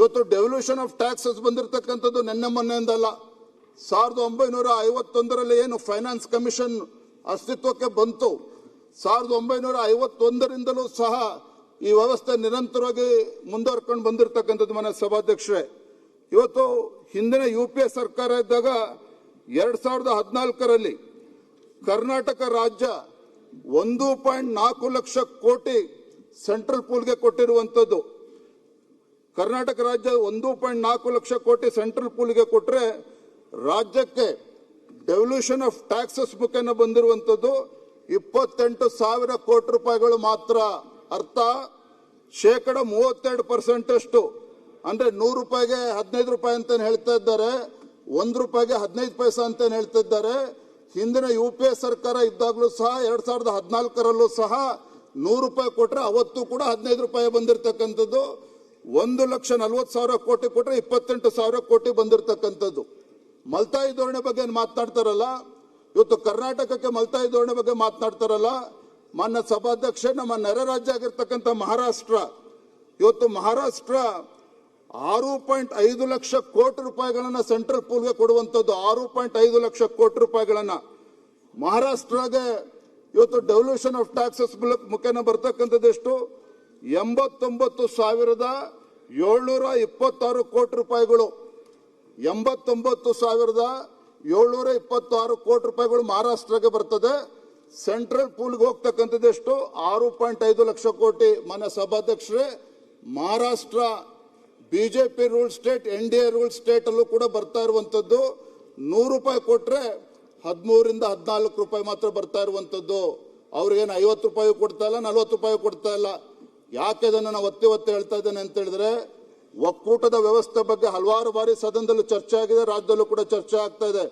ಇವತ್ತು devolution of taxes ಬಂದಿರತಕ್ಕಂಥದ್ದು ನೆನ್ನೆ ಮೊನ್ನೆಯಿಂದಲ್ಲ. 1951ರಲ್ಲಿ ಏನು ಫೈನಾನ್ಸ್ ಕಮಿಷನ್ ಅಸ್ತಿತ್ವಕ್ಕೆ ಬಂತು, 1951ರಿಂದಲೂ ಸಹ ಈ ವ್ಯವಸ್ಥೆ ನಿರಂತರವಾಗಿ ಮುಂದುವರ್ಕೊಂಡು ಬಂದಿರತಕ್ಕಂಥದ್ದು ಮನೆ ಸಭಾಧ್ಯಕ್ಷರೇ. ಇವತ್ತು ಹಿಂದಿನ UPA ಸರ್ಕಾರ ಇದ್ದಾಗ 2014ರಲ್ಲಿ ಕರ್ನಾಟಕ ರಾಜ್ಯ 1.4 ಲಕ್ಷ ಕೋಟಿ ಸೆಂಟ್ರಲ್ ಪೂಲ್ಗೆ ಕೊಟ್ಟಿರುವಂಥದ್ದು. ಕರ್ನಾಟಕ ರಾಜ್ಯ 1.4 ಲಕ್ಷ ಕೋಟಿ ಸೆಂಟ್ರಲ್ ಪೂಲ್ಗೆ ಕೊಟ್ಟರೆ ರಾಜ್ಯಕ್ಕೆ ಡೆವಲ್ಯೂಷನ್ ಆಫ್ ಟ್ಯಾಕ್ಸಸ್ ಮುಖೇನ ಬಂದಿರುವಂಥದ್ದು 28,000 ಕೋಟಿ ರೂಪಾಯಿಗಳು ಮಾತ್ರ. ಅರ್ಥ 32% ಅಂದ್ರೆ 100 ರೂಪಾಯಿಗೆ 15 ರೂಪಾಯಿ ಅಂತ ಹೇಳ್ತಾ ಇದ್ದಾರೆ, 1 ರೂಪಾಯಿಗೆ 15 ಪೈಸೆ ಅಂತ ಹೇಳ್ತಾ ಇದ್ದಾರೆ. ಹಿಂದಿನ UPA ಸರ್ಕಾರ ಇದ್ದಾಗಲೂ ಸಹ 2014ರಲ್ಲೂ ಸಹ 100 ರೂಪಾಯಿ ಕೊಟ್ರೆ ಅವತ್ತು ಕೂಡ 15 ರೂಪಾಯಿ ಬಂದಿರತಕ್ಕಂಥದ್ದು. 1,40,000 ಕೋಟಿ ಕೊಟ್ರೆ 28,000 ಕೋಟಿ ಬಂದಿರತಕ್ಕಂಥದ್ದು. ಮಲ್ತಾಯಿ ಧೋರಣೆ ಬಗ್ಗೆ ಮಾತನಾಡ್ತಾರಲ್ಲ, ಇವತ್ತು ಕರ್ನಾಟಕಕ್ಕೆ ಮಲ್ತಾಯಿ ಧೋರಣೆ ಬಗ್ಗೆ ಮಾತನಾಡ್ತಾರಲ್ಲ. ಮಾನ್ಯ ಸಭಾಧ್ಯಕ್ಷ, ನಮ್ಮ ನೆರೆ ರಾಜ್ಯ ಆಗಿರ್ತಕ್ಕಂಥ ಮಹಾರಾಷ್ಟ್ರ, ಇವತ್ತು ಮಹಾರಾಷ್ಟ್ರ 6.5 ಲಕ್ಷ ಕೋಟಿ ರೂಪಾಯಿಗಳನ್ನ ಸೆಂಟ್ರಲ್ ಪೂಲ್ಗೆ ಕೊಡುವಂಥದ್ದು. 6.5 ಲಕ್ಷ ಕೋಟಿ ರೂಪಾಯಿಗಳನ್ನ ಮಹಾರಾಷ್ಟ್ರಗೆ ಇವತ್ತು ಡೆವಲ್ಯೂಷನ್ ಆಫ್ ಟ್ಯಾಕ್ಸಸ್ ಮುಖೇನ ಬರ್ತಕ್ಕಂಥದ್ದು ಎಷ್ಟು? 89,726 ಕೋಟಿ ರೂಪಾಯಿಗಳು. 89,726 ಕೋಟಿ ರೂಪಾಯಿಗಳು ಮಹಾರಾಷ್ಟ್ರಗೆ ಬರ್ತದೆ. ಸೆಂಟ್ರಲ್ ಪೂಲ್ಗೆ ಹೋಗ್ತಕ್ಕಂಥದ್ದು ಎಷ್ಟು? 6.5 ಲಕ್ಷ ಕೋಟಿ. ಮನೆ ಸಭಾಧ್ಯಕ್ಷರೇ, Maharashtra BJP rule state, NDA rule state ಅಲ್ಲೂ ಕೂಡ ಬರ್ತಾ ಇರುವಂತದ್ದು 100 ರೂಪಾಯಿ ಕೊಟ್ರೆ 13ರಿಂದ 14 ರೂಪಾಯಿ ಮಾತ್ರ ಬರ್ತಾ ಇರುವಂತದ್ದು. ಅವ್ರಿಗೇನು 50 ರೂಪಾಯಿ ಕೊಡ್ತಾ ಇಲ್ಲ, 40 ರೂಪಾಯಿ ಕೊಡ್ತಾ ಇಲ್ಲ. ಯಾಕೆ ಅದನ್ನು ನಾವು ಒತ್ತಿ ಹೇಳ್ತಾ ಇದ್ದೇನೆ ಅಂತ ಹೇಳಿದ್ರೆ, ಒಕ್ಕೂಟದ ವ್ಯವಸ್ಥೆ ಬಗ್ಗೆ ಹಲವಾರು ಬಾರಿ ಸದನದಲ್ಲೂ ಚರ್ಚೆ ಆಗಿದೆ, ರಾಜ್ಯದಲ್ಲೂ ಕೂಡ ಚರ್ಚೆ ಆಗ್ತಾ ಇದೆ.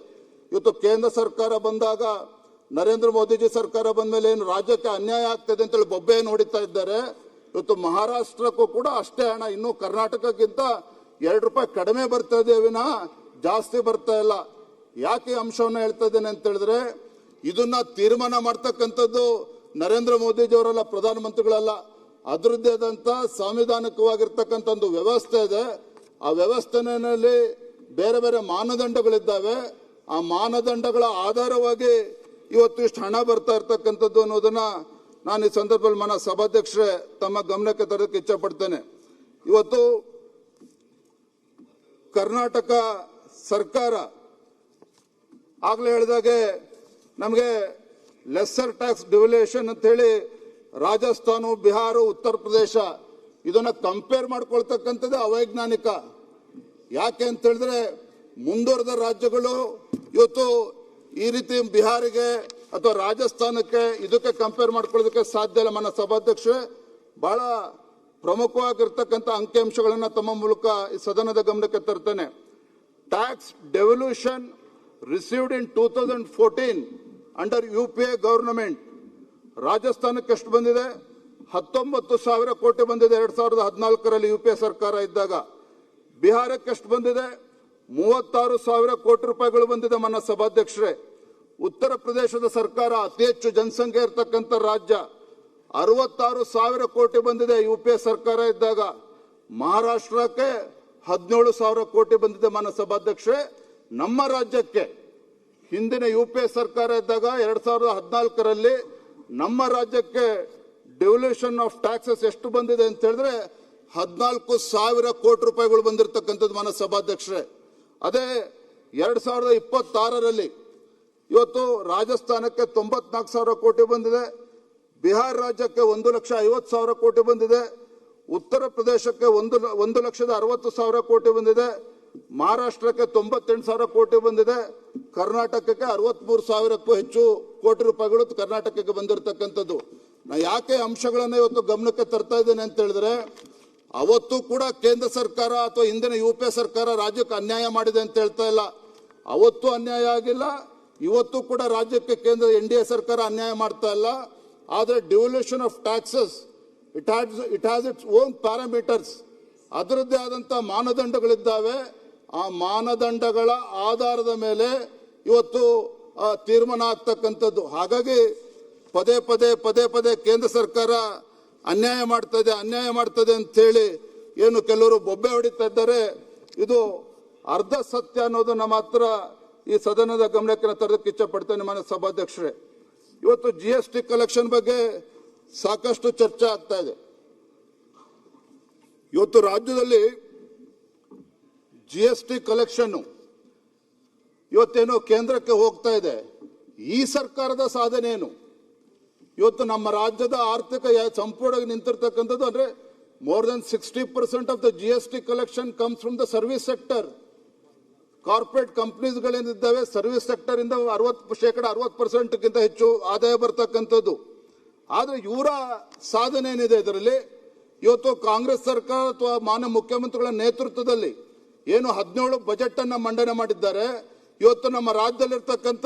ಇವತ್ತು ಕೇಂದ್ರ ಸರ್ಕಾರ ಬಂದಾಗ, ನರೇಂದ್ರ ಮೋದಿಜಿ ಸರ್ಕಾರ ಬಂದ ಮೇಲೆ ಏನು ರಾಜ್ಯಕ್ಕೆ ಅನ್ಯಾಯ ಆಗ್ತದೆ ಅಂತೇಳಿ ಬೊಬ್ಬೆಯನ್ನು ಹೊಡಿತಾ ಇದ್ದಾರೆ. ಇವತ್ತು ಮಹಾರಾಷ್ಟ್ರಕ್ಕೂ ಕೂಡ ಅಷ್ಟೇ ಹಣ, ಇನ್ನು ಕರ್ನಾಟಕಕ್ಕಿಂತ 2 ರೂಪಾಯಿ ಕಡಿಮೆ ಬರ್ತಾ ಇದೆ ವಿನಃ ಜಾಸ್ತಿ ಬರ್ತಾ ಇಲ್ಲ. ಯಾಕೆ ಈ ಅಂಶವನ್ನು ಹೇಳ್ತಾ ಇದ್ದೇನೆ ಅಂತ ಹೇಳಿದ್ರೆ, ಇದನ್ನ ತೀರ್ಮಾನ ಮಾಡ್ತಕ್ಕಂಥದ್ದು ನರೇಂದ್ರ ಮೋದಿಜಿ ಅವರಲ್ಲ, ಪ್ರಧಾನಮಂತ್ರಿಗಳಲ್ಲ. ಅದರದ್ದೇ ಆದಂತ ಸಾಂವಿಧಾನಿಕವಾಗಿರ್ತಕ್ಕಂಥ ಒಂದು ವ್ಯವಸ್ಥೆ ಇದೆ. ಆ ವ್ಯವಸ್ಥೆನಲ್ಲಿ ಬೇರೆ ಬೇರೆ ಮಾನದಂಡಗಳಿದ್ದಾವೆ. ಆ ಮಾನದಂಡಗಳ ಆಧಾರವಾಗಿ ಇವತ್ತು ಇಷ್ಟು ಹಣ ಬರ್ತಾ ಇರ್ತಕ್ಕಂಥದ್ದು ಅನ್ನೋದನ್ನ ನಾನು ಈ ಸಂದರ್ಭದಲ್ಲಿ ಮನ ಸಭಾಧ್ಯಕ್ಷರೇ ತಮ್ಮ ಗಮನಕ್ಕೆ ತರಕ್ಕೆ ಇಚ್ಛೆ ಪಡ್ತೇನೆ. ಇವತ್ತು ಕರ್ನಾಟಕ ಸರ್ಕಾರ ಆಗ್ಲೇ ಹೇಳಿದಾಗೆ ನಮಗೆ ಲೆಸ್ಸರ್ ಟ್ಯಾಕ್ಸ್ ಡಿವ್ಯಾಲ್ಯೂಯೇಷನ್ ಅಂತ ಹೇಳಿ ರಾಜಸ್ಥಾನ, ಬಿಹಾರ, ಉತ್ತರ ಪ್ರದೇಶ ಇದನ್ನ ಕಂಪೇರ್ ಮಾಡ್ಕೊಳ್ತಕ್ಕಂಥದ್ದು ಅವೈಜ್ಞಾನಿಕ. ಯಾಕೆ ಅಂತ ಹೇಳಿದ್ರೆ, ಮುಂದುವರೆದ ರಾಜ್ಯಗಳು ಇವತ್ತು ಈ ರೀತಿ ಬಿಹಾರಿಗೆ ಅಥವಾ ರಾಜಸ್ಥಾನಕ್ಕೆ ಇದಕ್ಕೆ ಕಂಪೇರ್ ಮಾಡ್ಕೊಳ್ಳೋದಕ್ಕೆ ಸಾಧ್ಯ ಇಲ್ಲ. ಮನ ಸಭಾಧ್ಯಕ್ಷರೇ, ಬಹಳ ಪ್ರಮುಖವಾಗಿರ್ತಕ್ಕಂಥ ಅಂಕಿಅಂಶಗಳನ್ನ ತಮ್ಮ ಮೂಲಕ ಈ ಸದನದ ಗಮನಕ್ಕೆ ತರ್ತೇನೆ. Tax devolution received in 2014 under UPA government. ರಾಜಸ್ಥಾನಕ್ಕೆ ಎಷ್ಟು ಬಂದಿದೆ? 19,000 ಕೋಟಿ ಬಂದಿದೆ 2014ರಲ್ಲಿ UPA ಸರ್ಕಾರ ಇದ್ದಾಗ. ಬಿಹಾರಕ್ಕೆ ಎಷ್ಟು ಬಂದಿದೆ? 36,000 ಕೋಟಿ ರೂಪಾಯಿಗಳು ಬಂದಿದೆ ಮನ ಸಭಾಧ್ಯಕ್ಷರೇ. ಉತ್ತರ ಪ್ರದೇಶದ ಸರ್ಕಾರ ಅತಿ ಹೆಚ್ಚು ಜನಸಂಖ್ಯೆ ಇರತಕ್ಕಂಥ ರಾಜ್ಯ, 66,000 ಕೋಟಿ ಬಂದಿದೆ UPA ಸರ್ಕಾರ ಇದ್ದಾಗ. ಮಹಾರಾಷ್ಟ್ರಕ್ಕೆ 17,000 ಕೋಟಿ ಬಂದಿದೆ ಮನ ಸಭಾಧ್ಯಕ್ಷರೇ. ನಮ್ಮ ರಾಜ್ಯಕ್ಕೆ ಹಿಂದಿನ UPA ಸರ್ಕಾರ ಇದ್ದಾಗ 2014ರಲ್ಲಿ ನಮ್ಮ ರಾಜ್ಯಕ್ಕೆ ಡೆವಲ್ಯೂಷನ್ ಆಫ್ ಟ್ಯಾಕ್ಸಸ್ ಎಷ್ಟು ಬಂದಿದೆ ಅಂತ ಹೇಳಿದ್ರೆ 14,000 ಕೋಟಿ ರೂಪಾಯಿಗಳು ಬಂದಿರತಕ್ಕಂಥದ್ದು ಮನ ಸಭಾಧ್ಯಕ್ಷರೇ. ಅದೇ 2026ರಲ್ಲಿ ಇವತ್ತು ರಾಜಸ್ಥಾನಕ್ಕೆ 94,000 ಕೋಟಿ ಬಂದಿದೆ, ಬಿಹಾರ ರಾಜ್ಯಕ್ಕೆ 1,50,000 ಕೋಟಿ ಬಂದಿದೆ, ಉತ್ತರ ಪ್ರದೇಶಕ್ಕೆ 1,60,000 ಕೋಟಿ ಬಂದಿದೆ, ಮಹಾರಾಷ್ಟ್ರಕ್ಕೆ 98,000 ಕೋಟಿ ಬಂದಿದೆ, ಕರ್ನಾಟಕಕ್ಕೆ 63,000ಕ್ಕೂ ಹೆಚ್ಚು ಕೋಟಿ ರೂಪಾಯಿಗಳು ಕರ್ನಾಟಕಕ್ಕೆ ಬಂದಿರತಕ್ಕಂಥದ್ದು. ನಾ ಯಾಕೆ ಅಂಶಗಳನ್ನು ಇವತ್ತು ಗಮನಕ್ಕೆ ತರ್ತಾ ಇದ್ದೇನೆ ಅಂತ ಹೇಳಿದ್ರೆ, ಅವತ್ತು ಕೂಡ ಕೇಂದ್ರ ಸರ್ಕಾರ ಅಥವಾ ಹಿಂದಿನ UPA ಸರ್ಕಾರ ರಾಜ್ಯಕ್ಕೆ ಅನ್ಯಾಯ ಮಾಡಿದೆ ಅಂತ ಹೇಳ್ತಾ ಇಲ್ಲ. ಅವತ್ತು ಅನ್ಯಾಯ ಆಗಿಲ್ಲ, ಇವತ್ತು ಕೂಡ ರಾಜ್ಯಕ್ಕೆ ಕೇಂದ್ರ NDA ಸರ್ಕಾರ ಅನ್ಯಾಯ ಮಾಡ್ತಾ ಇಲ್ಲ. ಆದರೆ devolution of taxes it has its own parameters, ಅದರದ್ದೇ ಆದಂಥ ಮಾನದಂಡಗಳಿದ್ದಾವೆ. ಆ ಮಾನದಂಡಗಳ ಆಧಾರದ ಮೇಲೆ ಇವತ್ತು ತೀರ್ಮಾನ ಆಗ್ತಕ್ಕಂಥದ್ದು. ಹಾಗಾಗಿ ಪದೇ ಪದೇ ಕೇಂದ್ರ ಸರ್ಕಾರ ಅನ್ಯಾಯ ಮಾಡ್ತದೆ ಅಂತ ಹೇಳಿ ಏನು ಕೆಲವರು ಬೊಬ್ಬೆ ಹೊಡಿತಾ ಇದ್ದಾರೆ, ಇದು ಅರ್ಧ ಸತ್ಯ ಅನ್ನೋದನ್ನ ಮಾತ್ರ ಈ ಸದನದ ಗಮನಕ್ಕೆ ತರಲಿಕ್ಕೆ ಇಚ್ಛಪಡ್ತೇನೆ. ಮಾನ್ಯ ಸಭಾಧ್ಯಕ್ಷರೇ, ಇವತ್ತು GST ಕಲೆಕ್ಷನ್ ಬಗ್ಗೆ ಸಾಕಷ್ಟು ಚರ್ಚೆ ಆಗ್ತಾ ಇದೆ. ಇವತ್ತು ರಾಜ್ಯದಲ್ಲಿ GST ಕಲೆಕ್ಷನ್ ಇವತ್ತೇನು ಕೇಂದ್ರಕ್ಕೆ ಹೋಗ್ತಾ ಇದೆ. ಈ ಸರ್ಕಾರದ ಸಾಧನೆ ಏನು? ಇವತ್ತು ನಮ್ಮ ರಾಜ್ಯದ ಆರ್ಥಿಕ ಸಂಪೂರ್ಣವಾಗಿ ನಿಂತಿರ್ತಕ್ಕಂಥದ್ದು ಅಂದ್ರೆ more than 60% of the GST collection comes from the service sector. Corporate ಕಂಪನೀಸ್ಗಳೇನಿದ್ದಾವೆ ಸರ್ವಿಸ್ ಸೆಕ್ಟರ್ ಇಂದ 60% ಹೆಚ್ಚು ಆದಾಯ ಬರ್ತಕ್ಕಂಥದ್ದು. ಆದ್ರೆ ಇವರ ಸಾಧನೆ ಏನಿದೆ ಇದರಲ್ಲಿ, ಇವತ್ತು ಕಾಂಗ್ರೆಸ್ ಸರ್ಕಾರ ಅಥವಾ ಮಾನ್ಯ ಮುಖ್ಯಮಂತ್ರಿಗಳ ನೇತೃತ್ವದಲ್ಲಿ ಏನು 17 ಬಜೆಟ್ ಅನ್ನ ಮಂಡನೆ ಮಾಡಿದ್ದಾರೆ. ಇವತ್ತು ನಮ್ಮ ರಾಜ್ಯದಲ್ಲಿರ್ತಕ್ಕಂಥ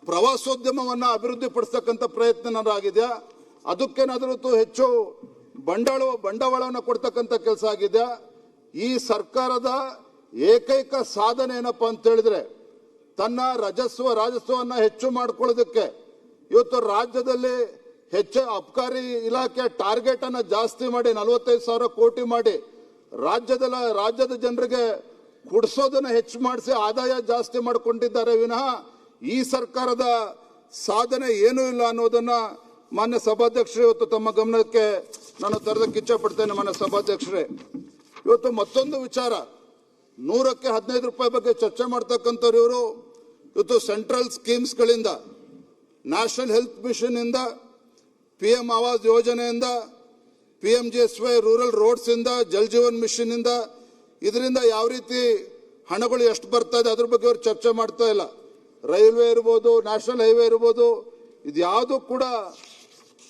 ಪ್ರವಾಸೋದ್ಯಮವನ್ನ ಅಭಿವೃದ್ಧಿ ಪಡಿಸ್ತಕ್ಕಂಥ ಪ್ರಯತ್ನನಾಗಿದೆ. ಅದಕ್ಕೇನಾದರೂ ಹೆಚ್ಚು ಬಂಡವಾಳವನ್ನು ಕೊಡ್ತಕ್ಕಂಥ ಕೆಲಸ ಆಗಿದೆ. ಈ ಸರ್ಕಾರದ ಏಕೈಕ ಸಾಧನೆ ಏನಪ್ಪಾ ಅಂತ ಹೇಳಿದ್ರೆ, ತನ್ನ ರಾಜಸ್ವವನ್ನ ಹೆಚ್ಚು ಮಾಡ್ಕೊಳ್ಳೋದಕ್ಕೆ ಇವತ್ತು ರಾಜ್ಯದಲ್ಲಿ ಹೆಚ್ಚು ಅಬಕಾರಿ ಇಲಾಖೆ ಟಾರ್ಗೆಟ್ ಅನ್ನ ಜಾಸ್ತಿ ಮಾಡಿ 45,000 ಕೋಟಿ ಮಾಡಿ ರಾಜ್ಯದ ಜನರಿಗೆ ಕುಡಿಸೋದನ್ನ ಹೆಚ್ಚು ಮಾಡಿಸಿ ಆದಾಯ ಜಾಸ್ತಿ ಮಾಡಿಕೊಂಡಿದ್ದಾರೆ ವಿನಃ ಈ ಸರ್ಕಾರದ ಸಾಧನೆ ಏನೂ ಇಲ್ಲ ಅನ್ನೋದನ್ನ ಮಾನ್ಯ ಸಭಾಧ್ಯಕ್ಷರೇ ಇವತ್ತು ತಮ್ಮ ಗಮನಕ್ಕೆ ನಾನು ತರದಕ್ಕೆ ಇಚ್ಛೆ ಪಡ್ತೇನೆ. ಮಾನ್ಯ ಸಭಾಧ್ಯಕ್ಷರೇ, ಇವತ್ತು ಮತ್ತೊಂದು ವಿಚಾರ, 100ಕ್ಕೆ 15 ರೂಪಾಯಿ ಬಗ್ಗೆ ಚರ್ಚೆ ಮಾಡ್ತಕ್ಕಂಥವ್ರು ಇವರು. ಇವತ್ತು ಸೆಂಟ್ರಲ್ ಸ್ಕೀಮ್ಸ್ಗಳಿಂದ, ನ್ಯಾಷನಲ್ ಹೆಲ್ತ್ ಮಿಷನ್ ಇಂದ, PM ಆವಾಸ್ ಯೋಜನೆಯಿಂದ, PMGSY ರೂರಲ್ ರೋಡ್ಸ್ ಇಂದ, ಜಲ್ ಜೀವನ್ ಮಿಷನ್ ಇಂದ, ಇದರಿಂದ ಯಾವ ರೀತಿ ಹಣಗಳು ಎಷ್ಟು ಬರ್ತಾ ಇದೆ ಅದ್ರ ಬಗ್ಗೆ ಅವ್ರು ಚರ್ಚೆ ಮಾಡ್ತಾ ಇಲ್ಲ. ರೈಲ್ವೆ ಇರ್ಬೋದು, ನ್ಯಾಷನಲ್ ಹೈವೇ ಇರ್ಬೋದು, ಇದ್ಯಾವುದು ಕೂಡ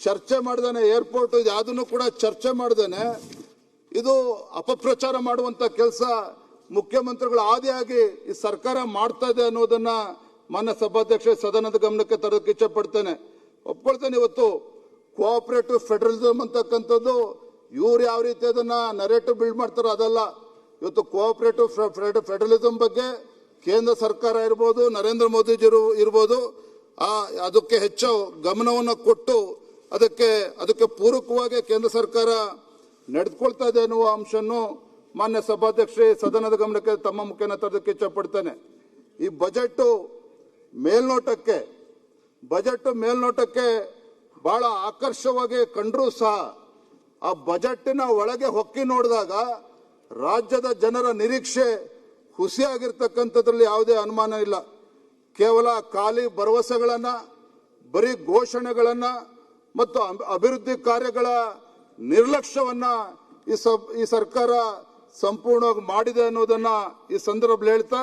ಚರ್ಚೆ ಮಾಡ್ದೇನೆ, ಏರ್ಪೋರ್ಟ್ ಇದ್ಯಾವುದನ್ನು ಕೂಡ ಚರ್ಚೆ ಮಾಡ್ದೇನೆ ಇದು ಅಪಪ್ರಚಾರ ಮಾಡುವಂತ ಕೆಲಸ ಮುಖ್ಯಮಂತ್ರಿಗಳು ಆದಿಯಾಗಿ ಈ ಸರ್ಕಾರ ಮಾಡ್ತಾ ಇದೆ ಅನ್ನೋದನ್ನ ಮಾನ್ಯ ಸಭಾಧ್ಯಕ್ಷ ಸದನದ ಗಮನಕ್ಕೆ ತರೋಕೆ ಇಚ್ಛೆ ಪಡ್ತೇನೆ. ಒಪ್ಕೊಳ್ತೇನೆ, ಇವತ್ತು ಕೋಆಪರೇಟಿವ್ ಫೆಡರಲಿಸಮ್ ಅಂತಕ್ಕಂಥದ್ದು ಇವ್ರು ಯಾವ ರೀತಿ ಅದನ್ನ ನರೇಟಿವ್ ಬಿಲ್ಡ್ ಮಾಡ್ತಾರೋ ಅದಲ್ಲ. ಇವತ್ತು ಕೋಆಪರೇಟಿವ್ ಫೆಡರಲಿಸಮ್ ಬಗ್ಗೆ ಕೇಂದ್ರ ಸರ್ಕಾರ ಇರ್ಬೋದು, ನರೇಂದ್ರ ಮೋದಿಜಿ ಇರ್ಬೋದು, ಅದಕ್ಕೆ ಹೆಚ್ಚು ಗಮನವನ್ನು ಕೊಟ್ಟು ಅದಕ್ಕೆ ಪೂರಕವಾಗಿ ಕೇಂದ್ರ ಸರ್ಕಾರ ನಡೆದುಕೊಳ್ತಾ ಇದೆ ಅನ್ನುವ ಅಂಶವನ್ನು ಮಾನ್ಯ ಸಭಾಧ್ಯಕ್ಷರೇ ಸದನದ ಗಮನಕ್ಕೆ ತಮ್ಮ ಮುಖೇನ ತರದಕ್ಕೆ ಇಚ್ಛೆ ಪಡ್ತೇನೆ. ಈ ಬಜೆಟ್ ಮೇಲ್ನೋಟಕ್ಕೆ ಬಹಳ ಆಕರ್ಷವಾಗಿ ಕಂಡ್ರೂ ಸಹ ಆ ಬಜೆಟ್ಟಿನ ಒಳಗೆ ಹೊಕ್ಕಿ ನೋಡಿದಾಗ ರಾಜ್ಯದ ಜನರ ನಿರೀಕ್ಷೆ ಹುಸಿಯಾಗಿರ್ತಕ್ಕಂಥದ್ರಲ್ಲಿ ಯಾವುದೇ ಅನುಮಾನ ಇಲ್ಲ. ಕೇವಲ ಖಾಲಿ ಭರವಸೆಗಳನ್ನ, ಬರೀ ಘೋಷಣೆಗಳನ್ನ ಮತ್ತು ಅಭಿವೃದ್ಧಿ ಕಾರ್ಯಗಳ ನಿರ್ಲಕ್ಷ್ಯವನ್ನ ಈ ಸರ್ಕಾರ ಸಂಪೂರ್ಣವಾಗಿ ಮಾಡಿದೆ ಅನ್ನೋದನ್ನ ಈ ಸಂದರ್ಭದಲ್ಲಿ ಹೇಳ್ತಾ,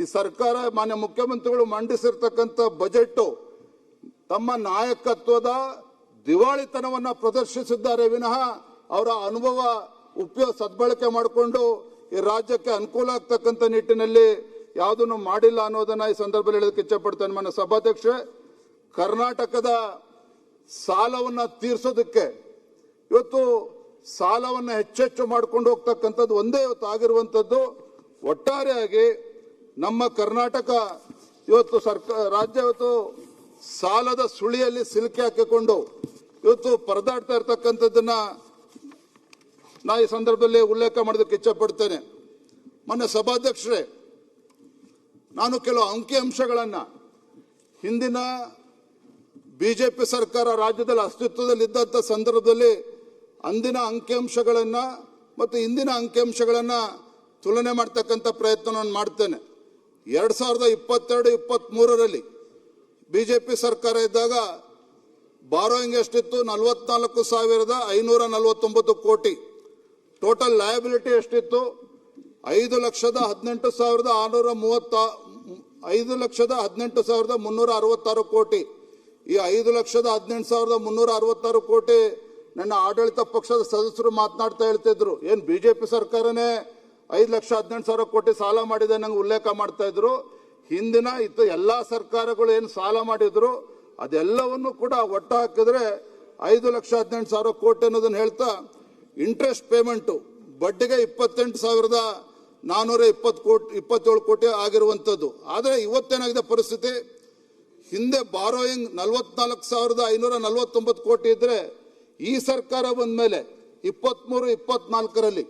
ಈ ಸರ್ಕಾರ ಮಾನ್ಯ ಮುಖ್ಯಮಂತ್ರಿಗಳು ಮಂಡಿಸಿರ್ತಕ್ಕಂಥ ಬಜೆಟ್ ತಮ್ಮ ನಾಯಕತ್ವದ ದಿವಾಳಿತನವನ್ನ ಪ್ರದರ್ಶಿಸಿದ್ದಾರೆ ವಿನಃ ಅವರ ಅನುಭವ ಸದ್ಬಳಕೆ ಮಾಡಿಕೊಂಡು ಈ ರಾಜ್ಯಕ್ಕೆ ಅನುಕೂಲ ಆಗ್ತಕ್ಕಂಥ ನಿಟ್ಟಿನಲ್ಲಿ ಯಾವುದನ್ನು ಮಾಡಿಲ್ಲ ಅನ್ನೋದನ್ನ ಈ ಸಂದರ್ಭದಲ್ಲಿ ಹೇಳೋದಕ್ಕೆ ಇಚ್ಛೆ ಪಡ್ತೇನೆ. ಮಾನ್ಯ ಸಭಾಧ್ಯಕ್ಷ, ಕರ್ನಾಟಕದ ಸಾಲವನ್ನ ತೀರ್ಸೋದಕ್ಕೆ ಇವತ್ತು ಸಾಲವನ್ನ ಹೆಚ್ಚೆಚ್ಚು ಮಾಡ್ಕೊಂಡು ಹೋಗ್ತಕ್ಕಂಥದ್ದು ಒಂದೇ ಇವತ್ತು ಆಗಿರುವಂಥದ್ದು. ಒಟ್ಟಾರೆಯಾಗಿ ನಮ್ಮ ಕರ್ನಾಟಕ ಇವತ್ತು ರಾಜ್ಯ ಇವತ್ತು ಸಾಲದ ಸುಳಿಯಲ್ಲಿ ಸಿಲುಕಿ ಹಾಕಿಕೊಂಡು ಇವತ್ತು ಪರದಾಡ್ತಾ ಇರ್ತಕ್ಕಂಥದ್ದನ್ನ ನಾ ಈ ಸಂದರ್ಭದಲ್ಲಿ ಉಲ್ಲೇಖ ಮಾಡೋದಕ್ಕೆ ಇಚ್ಛೆ ಪಡ್ತೇನೆ. ಮೊನ್ನೆ ಸಭಾಧ್ಯಕ್ಷರೇ, ನಾನು ಕೆಲವು ಅಂಕಿಅಂಶಗಳನ್ನ ಹಿಂದಿನ ಬಿಜೆಪಿ ಸರ್ಕಾರ ರಾಜ್ಯದಲ್ಲಿ ಅಸ್ತಿತ್ವದಲ್ಲಿ ಇದ್ದಂಥ ಸಂದರ್ಭದಲ್ಲಿ ಅಂದಿನ ಅಂಕಿಅಂಶಗಳನ್ನ ಮತ್ತು ಇಂದಿನ ಅಂಕಿಅಂಶಗಳನ್ನ ತುಲನೆ ಮಾಡ್ತಕ್ಕಂಥ ಪ್ರಯತ್ನ ನಾನು ಮಾಡ್ತೇನೆ. 2022-23ರಲ್ಲಿ ಬಿಜೆಪಿ ಸರ್ಕಾರ ಇದ್ದಾಗ ಬಾರೋಯಿಂಗ್ ಎಷ್ಟಿತ್ತು? 44,549 ಕೋಟಿ. ಟೋಟಲ್ ಲಯಬಿಲಿಟಿ ಎಷ್ಟಿತ್ತು? 5,18,366 ಕೋಟಿ. ಈ 5,18,366 ಕೋಟಿ ನನ್ನ ಆಡಳಿತ ಪಕ್ಷದ ಸದಸ್ಯರು ಮಾತನಾಡ್ತಾ ಹೇಳ್ತಿದ್ರು, ಏನ್ ಬಿಜೆಪಿ ಸರ್ಕಾರನೇ 5,18,000 ಕೋಟಿ ಸಾಲ ಮಾಡಿದೆ ನಂಗೆ ಉಲ್ಲೇಖ ಮಾಡ್ತಾ ಇದ್ರು. ಹಿಂದಿನ ಎಲ್ಲಾ ಸರ್ಕಾರಗಳು ಏನು ಸಾಲ ಮಾಡಿದ್ರು ಅದೆಲ್ಲವನ್ನು ಕೂಡ ಒಟ್ಟು ಹಾಕಿದ್ರೆ 5,18,000 ಕೋಟಿ ಅನ್ನೋದನ್ನ ಹೇಳ್ತಾ, ಇಂಟ್ರೆಸ್ಟ್ ಪೇಮೆಂಟ್ ಬಡ್ಡಿಗೆ 28,427 ಕೋಟಿ ಆಗಿರುವಂತದ್ದು. ಆದರೆ ಇವತ್ತೇನಾಗಿದೆ ಪರಿಸ್ಥಿತಿ? ಹಿಂದೆ ಬಾರೋಯಿಂಗ್ 44,549 ಕೋಟಿ ಇದ್ರೆ ಈ ಸರ್ಕಾರ ಬಂದ ಮೇಲೆ 23-24ರಲ್ಲಿ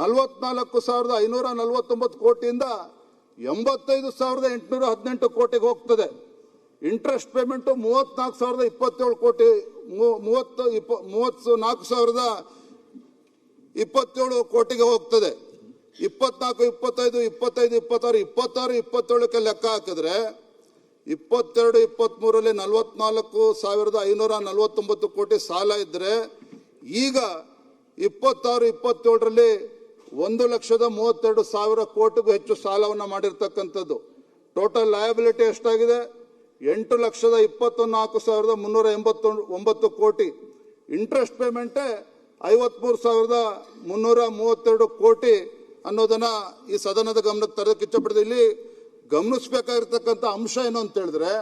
44,549 ಕೋಟಿಯಿಂದ 85,818 ಕೋಟಿಗೆ ಹೋಗ್ತದೆ. ಇಂಟ್ರೆಸ್ಟ್ ಪೇಮೆಂಟ್ 34,027 ಕೋಟಿ 34,027 ಕೋಟಿಗೆ ಹೋಗ್ತದೆ. 24, 25, 25, 26, 27ಕ್ಕೆ ಲೆಕ್ಕ ಹಾಕಿದ್ರೆ 22, 23ರಲ್ಲಿ 44,549 ಕೋಟಿ ಸಾಲ ಇದ್ರೆ ಈಗ 26, 27ರಲ್ಲಿ 1,32,000 ಕೋಟಿಗೂ ಹೆಚ್ಚು ಸಾಲವನ್ನು ಮಾಡಿರ್ತಕ್ಕಂಥದ್ದು. ಟೋಟಲ್ ಲಯಬಿಲಿಟಿ ಎಷ್ಟಾಗಿದೆ? 8,24,389 ಕೋಟಿ. ಇಂಟ್ರೆಸ್ಟ್ ಪೇಮೆಂಟೇ 53,332 ಕೋಟಿ ಅನ್ನೋದನ್ನ ಈ ಸದನದ ಗಮನಕ್ಕೆ ತರಕ್ಕೆ ಇಚ್ಛಪಡಿದೆ. ಇಲ್ಲಿ ಗಮನಿಸಬೇಕಾಗಿರ್ತಕ್ಕಂಥ ಅಂಶ ಏನು ಅಂತ ಹೇಳಿದ್ರೆ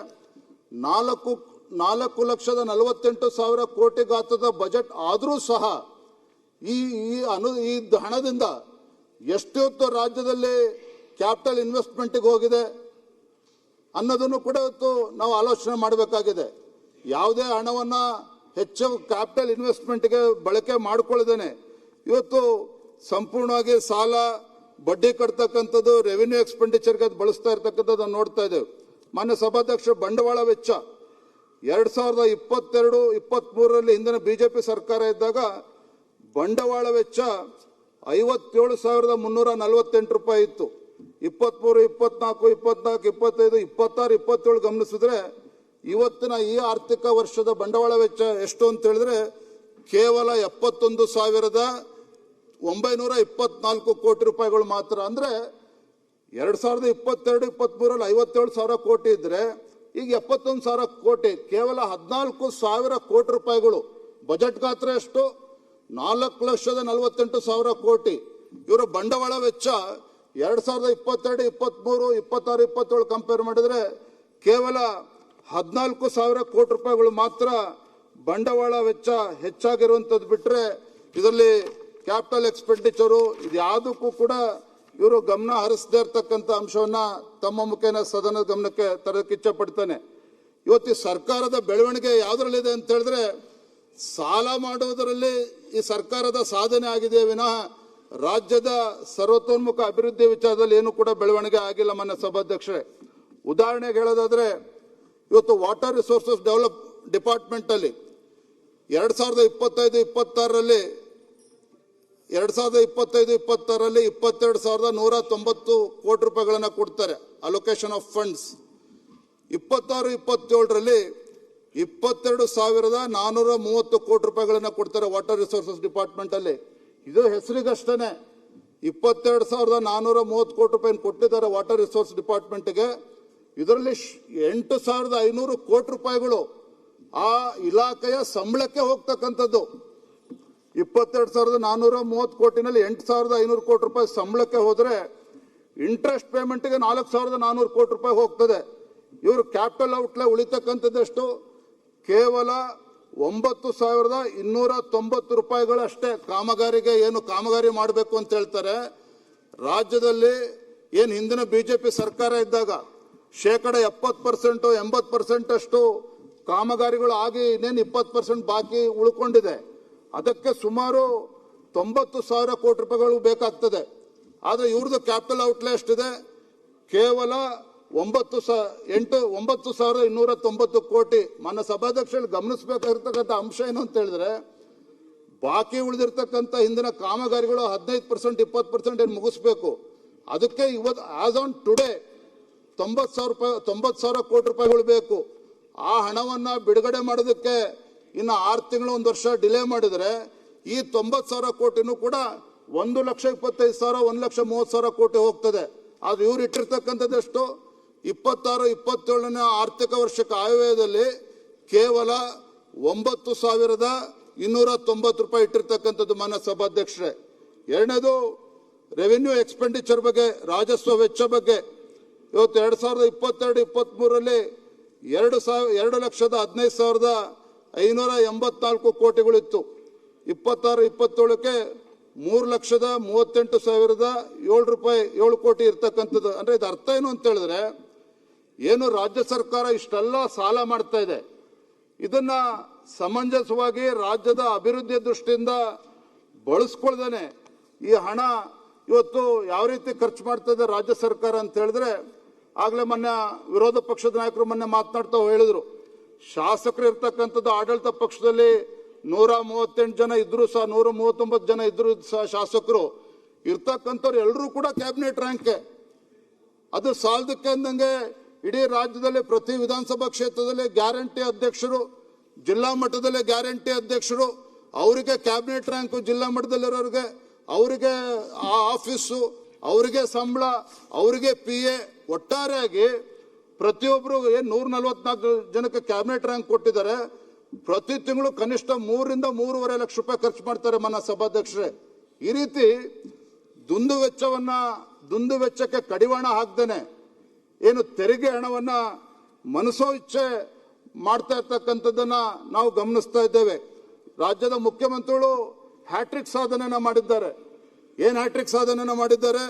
4,48,000 ಕೋಟಿ ಗಾತ್ರದ ಬಜೆಟ್ ಆದರೂ ಸಹ ಈ ಹಣದಿಂದ ಎಷ್ಟೊತ್ತು ರಾಜ್ಯದಲ್ಲಿ ಕ್ಯಾಪಿಟಲ್ ಇನ್ವೆಸ್ಟ್ಮೆಂಟ್ಗೆ ಹೋಗಿದೆ ಅನ್ನೋದನ್ನು ಕೂಡ ಇವತ್ತು ನಾವು ಆಲೋಚನೆ ಮಾಡಬೇಕಾಗಿದೆ. ಯಾವುದೇ ಹಣವನ್ನ ಹೆಚ್ಚು ಕ್ಯಾಪಿಟಲ್ ಇನ್ವೆಸ್ಟ್ಮೆಂಟ್ಗೆ ಬಳಕೆ ಮಾಡಿಕೊಳ್ಳದೇನೆ ಇವತ್ತು ಸಂಪೂರ್ಣವಾಗಿ ಸಾಲ ಬಡ್ಡಿ ಕಟ್ತಕ್ಕಂಥದ್ದು ರೆವಿನ್ಯೂ ಎಕ್ಸ್ಪೆಂಡಿಚರ್ಗೆ ಅದು ಬಳಸ್ತಾ ಇರ್ತಕ್ಕಂಥದ್ದು ನೋಡ್ತಾ ಇದ್ದೇವೆ. ಮಾನ್ಯ ಸಭಾಧ್ಯಕ್ಷ, ಬಂಡವಾಳ ವೆಚ್ಚ 2022-23ರಲ್ಲಿ ಹಿಂದಿನ ಬಿಜೆಪಿ ಸರ್ಕಾರ ಇದ್ದಾಗ ಬಂಡವಾಳ ವೆಚ್ಚ 57,348 ರೂಪಾಯಿ ಇತ್ತು. 23, 24, 24, 25, 26, 27 ಗಮನಿಸಿದ್ರೆ ಇವತ್ತಿನ ಈ ಆರ್ಥಿಕ ವರ್ಷದ ಬಂಡವಾಳ ವೆಚ್ಚ ಎಷ್ಟು ಅಂತ ಹೇಳಿದ್ರೆ ಕೇವಲ 71,924 ಕೋಟಿ ರೂಪಾಯಿಗಳು ಮಾತ್ರ. ಅಂದ್ರೆ 2022-23ರಲ್ಲಿ 57,000 ಕೋಟಿ ಇದ್ರೆ ಈಗ 71,000 ಕೋಟಿ, ಕೇವಲ 14,000 ಕೋಟಿ ರೂಪಾಯಿಗಳು. ಬಜೆಟ್ ಗಾತ್ರ ಎಷ್ಟು? 4,48,000 ಕೋಟಿ. ಇವರ ಬಂಡವಾಳ ವೆಚ್ಚ 2022, 23, 26, 27 ಕಂಪೇರ್ ಮಾಡಿದ್ರೆ ಕೇವಲ 14,000 ಕೋಟಿ ರೂಪಾಯಿಗಳು ಮಾತ್ರ ಬಂಡವಾಳ ವೆಚ್ಚ ಹೆಚ್ಚಾಗಿರುವಂಥದ್ದು. ಬಿಟ್ಟರೆ ಇದರಲ್ಲಿ ಕ್ಯಾಪಿಟಲ್ ಎಕ್ಸ್ಪೆಂಡಿಚರು ಇದ್ಯಾವುದಕ್ಕೂ ಕೂಡ ಇವರು ಗಮನ ಹರಿಸದೇ ಇರತಕ್ಕಂಥ ಅಂಶವನ್ನ ತಮ್ಮ ಮುಖೇನ ಸದನದ ಗಮನಕ್ಕೆ ತರಕ್ಕೆ ಇಚ್ಛೆ ಪಡ್ತಾನೆ. ಇವತ್ತು ಸರ್ಕಾರದ ಬೆಳವಣಿಗೆ ಯಾವುದರಲ್ಲಿದೆ ಅಂತ ಹೇಳಿದ್ರೆ ಸಾಲ ಮಾಡುವುದರಲ್ಲಿ ಈ ಸರ್ಕಾರದ ಸಾಧನೆ ಆಗಿದೆ ವಿನಃ ರಾಜ್ಯದ ಸರ್ವತೋನ್ಮುಖ ಅಭಿವೃದ್ಧಿ ವಿಚಾರದಲ್ಲಿ ಏನು ಕೂಡ ಬೆಳವಣಿಗೆ ಆಗಿಲ್ಲ. ಮಾನ್ಯ ಸಭಾಧ್ಯಕ್ಷರೇ, ಉದಾಹರಣೆಗೆ ಹೇಳೋದಾದ್ರೆ ಇವತ್ತು ವಾಟರ್ ರಿಸೋರ್ಸಸ್ ಡೆವಲಪ್ ಡಿಪಾರ್ಟ್ಮೆಂಟ್ ಅಲ್ಲಿ 2025-26ರಲ್ಲಿ 22,190 ಕೋಟಿ ರೂಪಾಯಿಗಳನ್ನು ಕೊಡ್ತಾರೆ ಅಲೋಕೇಶನ್ ಆಫ್ ಫಂಡ್ಸ್. 26-27ರಲ್ಲಿ 22,430 ಕೋಟಿ ರೂಪಾಯಿಗಳನ್ನು ಕೊಡ್ತಾರೆ ವಾಟರ್ ರಿಸೋರ್ಸಸ್ ಡಿಪಾರ್ಟ್ಮೆಂಟ್ ಅಲ್ಲಿ. ಇದು ಹೆಸರಿಗಷ್ಟೇ 22,430 ಕೋಟಿ ರೂಪಾಯಿ ಕೊಟ್ಟಿದ್ದಾರೆ ವಾಟರ್ ರಿಸೋರ್ಸ್ ಡಿಪಾರ್ಟ್ಮೆಂಟ್ಗೆ. ಇದರಲ್ಲಿ 8,500 ಕೋಟಿ ರೂಪಾಯಿಗಳು ಆ ಇಲಾಖೆಯ ಸಂಬಳಕ್ಕೆ ಹೋಗ್ತಕ್ಕಂಥದ್ದು. 22,430 ಕೋಟಿನಲ್ಲಿ 8,500 ಕೋಟಿ ರೂಪಾಯಿ ಸಂಬಳಕ್ಕೆ ಹೋದ್ರೆ ಇಂಟ್ರೆಸ್ಟ್ ಪೇಮೆಂಟ್ಗೆ 4,400 ಕೋಟಿ ರೂಪಾಯಿ ಹೋಗ್ತದೆ. ಇವರು ಕ್ಯಾಪಿಟಲ್ ಔಟ್ಲೇ ಉಳಿತಕ್ಕಂಥದ್ದೆಷ್ಟು? ಕೇವಲ 9,290 ರೂಪಾಯಿಗಳು ಅಷ್ಟೇ. ಕಾಮಗಾರಿಗೆ ಏನು ಕಾಮಗಾರಿ ಮಾಡಬೇಕು ಅಂತ ಹೇಳ್ತಾರೆ. ರಾಜ್ಯದಲ್ಲಿ ಏನು ಹಿಂದಿನ ಬಿಜೆಪಿ ಸರ್ಕಾರ ಇದ್ದಾಗ 70%, 80% ಅಷ್ಟು ಕಾಮಗಾರಿಗಳು ಆಗಿ ಇನ್ನೇನು 20% ಬಾಕಿ ಉಳ್ಕೊಂಡಿದೆ. ಅದಕ್ಕೆ ಸುಮಾರು 90,000 ಕೋಟಿ ರೂಪಾಯಿಗಳು ಬೇಕಾಗ್ತದೆ. ಆದರೆ ಇವ್ರದ್ದು ಕ್ಯಾಪಿಟಲ್ ಔಟ್ಲೇ ಎಷ್ಟಿದೆ? ಕೇವಲ 9,290 ಕೋಟಿ. ಮಾನ್ಯ ಸಭಾಧ್ಯಕ್ಷರಲ್ಲಿ ಗಮನಿಸಬೇಕಾಗಿರ್ತಕ್ಕಂಥ ಅಂಶ ಏನು ಅಂತ ಹೇಳಿದ್ರೆ ಬಾಕಿ ಉಳಿದಿರ್ತಕ್ಕಂಥ ಹಿಂದಿನ ಕಾಮಗಾರಿಗಳು 15%, 20% ಏನು ಮುಗಿಸ್ಬೇಕು. ಅದಕ್ಕೆ ಇವತ್ತು ಆಸ್ ಆನ್ ಟುಡೇ 90,000 ಕೋಟಿ ರೂಪಾಯಿಗಳು ಬೇಕು. ಆ ಹಣವನ್ನ ಬಿಡುಗಡೆ ಮಾಡೋದಕ್ಕೆ ಇನ್ನು 6 ತಿಂಗಳು 1 ವರ್ಷ ಡಿಲೇ ಮಾಡಿದ್ರೆ ಈ 90,000 ಕೋಟಿನೂ ಕೂಡ 1,25,000, 1,30,000 ಕೋಟಿ ಹೋಗ್ತದೆ. ಆದ್ರೆ ಇವ್ರು ಇಟ್ಟಿರ್ತಕ್ಕಂಥದ್ದು ಎಷ್ಟು? 26-27ನೇ ಆರ್ಥಿಕ ವರ್ಷಕ್ಕೆ ಆಯವ್ಯಯದಲ್ಲಿ ಕೇವಲ 9,290 ರೂಪಾಯಿ ಇಟ್ಟಿರ್ತಕ್ಕಂಥದ್ದು. ಮಾನ್ಯ ಸಭಾಧ್ಯಕ್ಷರೇ, ಎರಡನೇದು ರೆವಿನ್ಯೂ ಎಕ್ಸ್ಪೆಂಡಿಚರ್ ಬಗ್ಗೆ, ರಾಜಸ್ವ ವೆಚ್ಚ ಬಗ್ಗೆ. ಇವತ್ತು 2022-23ರಲ್ಲಿ 2,15,584 ಕೋಟಿಗಳಿತ್ತು. 26-27ಕ್ಕೆ 3,38,007 ಕೋಟಿ ಇರ್ತಕ್ಕಂಥದ್ದು. ಅಂದ್ರೆ ಇದು ಅರ್ಥ ಏನು ಅಂತ ಹೇಳಿದ್ರೆ ಏನು ರಾಜ್ಯ ಸರ್ಕಾರ ಇಷ್ಟೆಲ್ಲ ಸಾಲ ಮಾಡ್ತಾ ಇದೆ, ಇದನ್ನ ಸಮಂಜಸವಾಗಿ ರಾಜ್ಯದ ಅಭಿವೃದ್ಧಿ ದೃಷ್ಟಿಯಿಂದ ಬಳಸ್ಕೊಳ್ದೇನೆ ಈ ಹಣ ಇವತ್ತು ಯಾವ ರೀತಿ ಖರ್ಚು ಮಾಡ್ತಾ ಇದೆ ರಾಜ್ಯ ಸರ್ಕಾರ ಅಂತ ಹೇಳಿದ್ರೆ, ಆಗ್ಲೇ ಮೊನ್ನೆ ವಿರೋಧ ಪಕ್ಷದ ನಾಯಕರು ಮೊನ್ನೆ ಮಾತನಾಡ್ತಾ ಹೇಳಿದ್ರು, ಶಾಸಕರು ಇರ್ತಕ್ಕಂಥದ್ದು ಆಡಳಿತ ಪಕ್ಷದಲ್ಲಿ 138 ಜನ ಇದ್ರು ಸಹ, 139 ಜನ ಇದ್ರು ಸಹ ಶಾಸಕರು ಇರ್ತಕ್ಕಂಥವ್ರು ಎಲ್ಲರೂ ಕೂಡ ಕ್ಯಾಬಿನೆಟ್ ರ್ಯಾಂಕ್. ಅದು ಸಾಲದಕ್ಕೆ ಅಂದಂಗೆ ಇಡೀ ರಾಜ್ಯದಲ್ಲಿ ಪ್ರತಿ ವಿಧಾನಸಭಾ ಕ್ಷೇತ್ರದಲ್ಲಿ ಗ್ಯಾರಂಟಿ ಅಧ್ಯಕ್ಷರು, ಜಿಲ್ಲಾ ಮಟ್ಟದಲ್ಲಿ ಗ್ಯಾರಂಟಿ ಅಧ್ಯಕ್ಷರು, ಅವರಿಗೆ ಕ್ಯಾಬಿನೆಟ್ ರ್ಯಾಂಕು, ಜಿಲ್ಲಾ ಮಟ್ಟದಲ್ಲಿರೋರಿಗೆ ಅವರಿಗೆ ಆ ಆಫೀಸು, ಅವರಿಗೆ ಸಂಬಳ, ಅವರಿಗೆ PA, ಒಟ್ಟಾರೆಯಾಗಿ ಪ್ರತಿಯೊಬ್ಬರು 144 ಜನಕ್ಕೆ ಕ್ಯಾಬಿನೆಟ್ ರ್ಯಾಂಕ್ ಕೊಟ್ಟಿದ್ದಾರೆ. ಪ್ರತಿ ತಿಂಗಳು ಕನಿಷ್ಠ 3 ರಿಂದ 3.5 ಲಕ್ಷ ರೂಪಾಯಿ ಖರ್ಚು ಮಾಡ್ತಾರೆ ಮಾನ್ಯ ಸಭಾಧ್ಯಕ್ಷರೇ. ಈ ರೀತಿ ದುಂದು ವೆಚ್ಚಕ್ಕೆ ಕಡಿವಾಣ ಹಾಕ್ದೇನೆ ಏನು ತೆರಿಗೆ ಹಣವನ್ನ ಮನಸೋ ಇಚ್ಛೆ ಮಾಡ್ತಾ ಇರ್ತಕ್ಕಂಥದ್ದನ್ನ ನಾವು ಗಮನಿಸ್ತಾ ಇದ್ದೇವೆ. ರಾಜ್ಯದ ಮುಖ್ಯಮಂತ್ರಿಗಳು ಹ್ಯಾಟ್ರಿಕ್ ಸಾಧನೆಯನ್ನ ಮಾಡಿದ್ದಾರೆ. ಏನ್ ಹ್ಯಾಟ್ರಿಕ್ ಸಾಧನೆಯನ್ನ ಮಾಡಿದ್ದಾರೆ?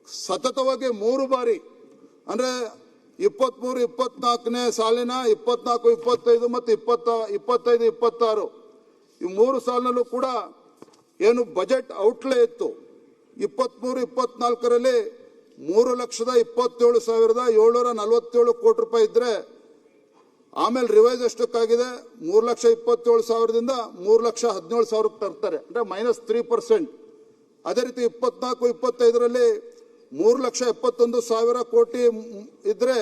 ಸತತವಾಗಿ 3 ಬಾರಿ ಅಂದ್ರೆ 23-24ನೇ ಸಾಲಿನ 24-25 ಮತ್ತು 25-26 ಈ 3 ಸಾಲಿನಲ್ಲೂ ಕೂಡ ಏನು ಬಜೆಟ್ ಔಟ್ಲೇ ಇತ್ತು. 23-24ರಲ್ಲಿ 3,27,747 ಕೋಟಿ ರೂಪಾಯಿ ಇದ್ರೆ, ಆಮೇಲೆ ರಿವೈಸ್ ಎಷ್ಟಕ್ಕಾಗಿದೆ? 3,27,000ದಿಂದ 3,17,000 ತರ್ತಾರೆ, ಅಂದ್ರೆ -3%. ಅದೇ ರೀತಿ 24-25ರಲ್ಲಿ 3,71,000 ಕೋಟಿ ಇದ್ರೆ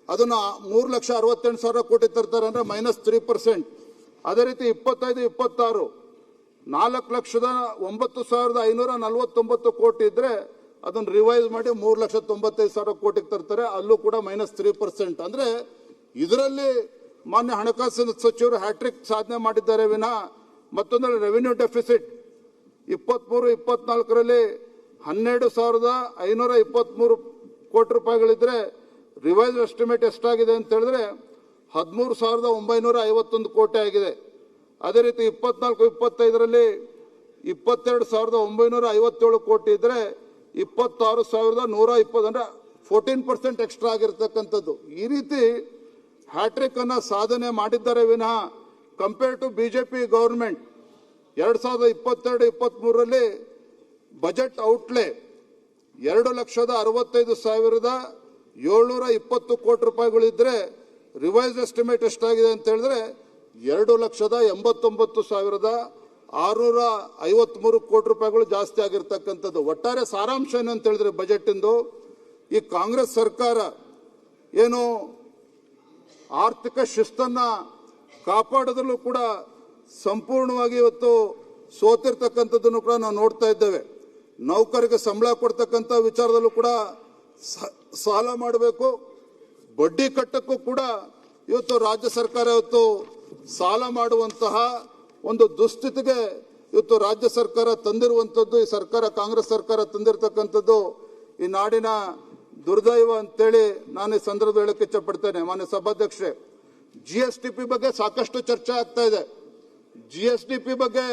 ಅದನ್ನ 3,68,000 ಕೋಟಿ ತರ್ತಾರೆ, ಅಂದ್ರೆ -3%. ಅದೇ ರೀತಿ 25-26 4,09,549 ಕೋಟಿ ಇದ್ರೆ ಅದನ್ನ ರಿವೈಸ್ ಮಾಡಿ 3,95,000 ಕೋಟಿಗೆ ತರ್ತಾರೆ, ಅಲ್ಲೂ ಕೂಡ -3%. ಅಂದ್ರೆ ಇದರಲ್ಲಿ ಮಾನ್ಯ ಹಣಕಾಸಿನ ಸಚಿವರು ಹ್ಯಾಟ್ರಿಕ್ ಸಾಧನೆ ಮಾಡಿದ್ದಾರೆ ವಿನಃ ಮತ್ತೊಂದು ರೆವಿನ್ಯೂ ಡೆಫಿಸಿಟ್ 23-24ರಲ್ಲಿ 12,523 ಕೋಟಿ ರೂಪಾಯಿಗಳಿದ್ರೆ ರಿವೈಸ್ ಎಸ್ಟಿಮೇಟ್ ಎಷ್ಟಾಗಿದೆ ಅಂತ ಹೇಳಿದ್ರೆ 13,951 ಕೋಟಿ ಆಗಿದೆ. ಅದೇ ರೀತಿ 24-25ರಲ್ಲಿ 22,957 ಕೋಟಿ ಇದ್ರೆ 26,120 ಅಂದ್ರೆ 14% ಎಕ್ಸ್ಟ್ರಾ ಆಗಿರ್ತಕ್ಕಂಥದ್ದು. ಈ ರೀತಿ ಹ್ಯಾಟ್ರಿಕ್ ಅನ್ನ ಸಾಧನೆ ಮಾಡಿದ್ದಾರೆ ವಿನಃ ಕಂಪೇರ್ ಟು ಬಿಜೆಪಿ ಗವರ್ಮೆಂಟ್ 2022-23ರಲ್ಲಿ budget outlay 2,65,720 crore ರೂಪಾಯಿಗಳಿದ್ರೆ revise estimate ಎಷ್ಟಾಗಿದೆ ಅಂತ ಹೇಳಿದ್ರೆ 2,89,653 ಕೋಟಿ ರೂಪಾಯಿಗಳು ಜಾಸ್ತಿ ಆಗಿರ್ತಕ್ಕಂಥದ್ದು. ಒಟ್ಟಾರೆ ಸಾರಾಂಶ ಏನಂತ ಹೇಳಿದ್ರೆ ಬಜೆಟ್ ಇಂದು ಈ ಕಾಂಗ್ರೆಸ್ ಸರ್ಕಾರ ಏನು ಆರ್ಥಿಕ ಶಿಸ್ತನ್ನ ಕಾಪಾಡೋದ್ರಲ್ಲೂ ಕೂಡ ಸಂಪೂರ್ಣವಾಗಿ ಇವತ್ತು ಸೋತಿರ್ತಕ್ಕಂಥದ್ದನ್ನು ಕೂಡ ನಾವು ನೋಡ್ತಾ ಇದ್ದೇವೆ. ನೌಕರಿಗೆ ಸಂಬಳ ಕೊಡ್ತಕ್ಕಂಥ ವಿಚಾರದಲ್ಲೂ ಕೂಡ ಸಾಲ ಮಾಡಬೇಕು, ಬಡ್ಡಿ ಕಟ್ಟಕ್ಕೂ ಕೂಡ ಇವತ್ತು ರಾಜ್ಯ ಸರ್ಕಾರ ಇವತ್ತು ಸಾಲ ಮಾಡುವಂತಹ ಒಂದು ದುಸ್ಥಿತಿಗೆ ಇವತ್ತು ರಾಜ್ಯ ಸರ್ಕಾರ ತಂದಿರುವಂಥದ್ದು, ಈ ಸರ್ಕಾರ ಕಾಂಗ್ರೆಸ್ ಸರ್ಕಾರ ತಂದಿರತಕ್ಕಂಥದ್ದು ಈ ನಾಡಿನ ದುರ್ದೈವ ಅಂತೇಳಿ ನಾನು ಈ ಸಂದರ್ಭ ಹೇಳಕ್ಕೆ ಇಚ್ಛಪಡ್ತೇನೆ. ಮಾನ್ಯ ಸಭಾಧ್ಯಕ್ಷರೇ, GSDP ಬಗ್ಗೆ ಸಾಕಷ್ಟು ಚರ್ಚೆ ಆಗ್ತಾ ಇದೆ. GSDP ಬಗ್ಗೆ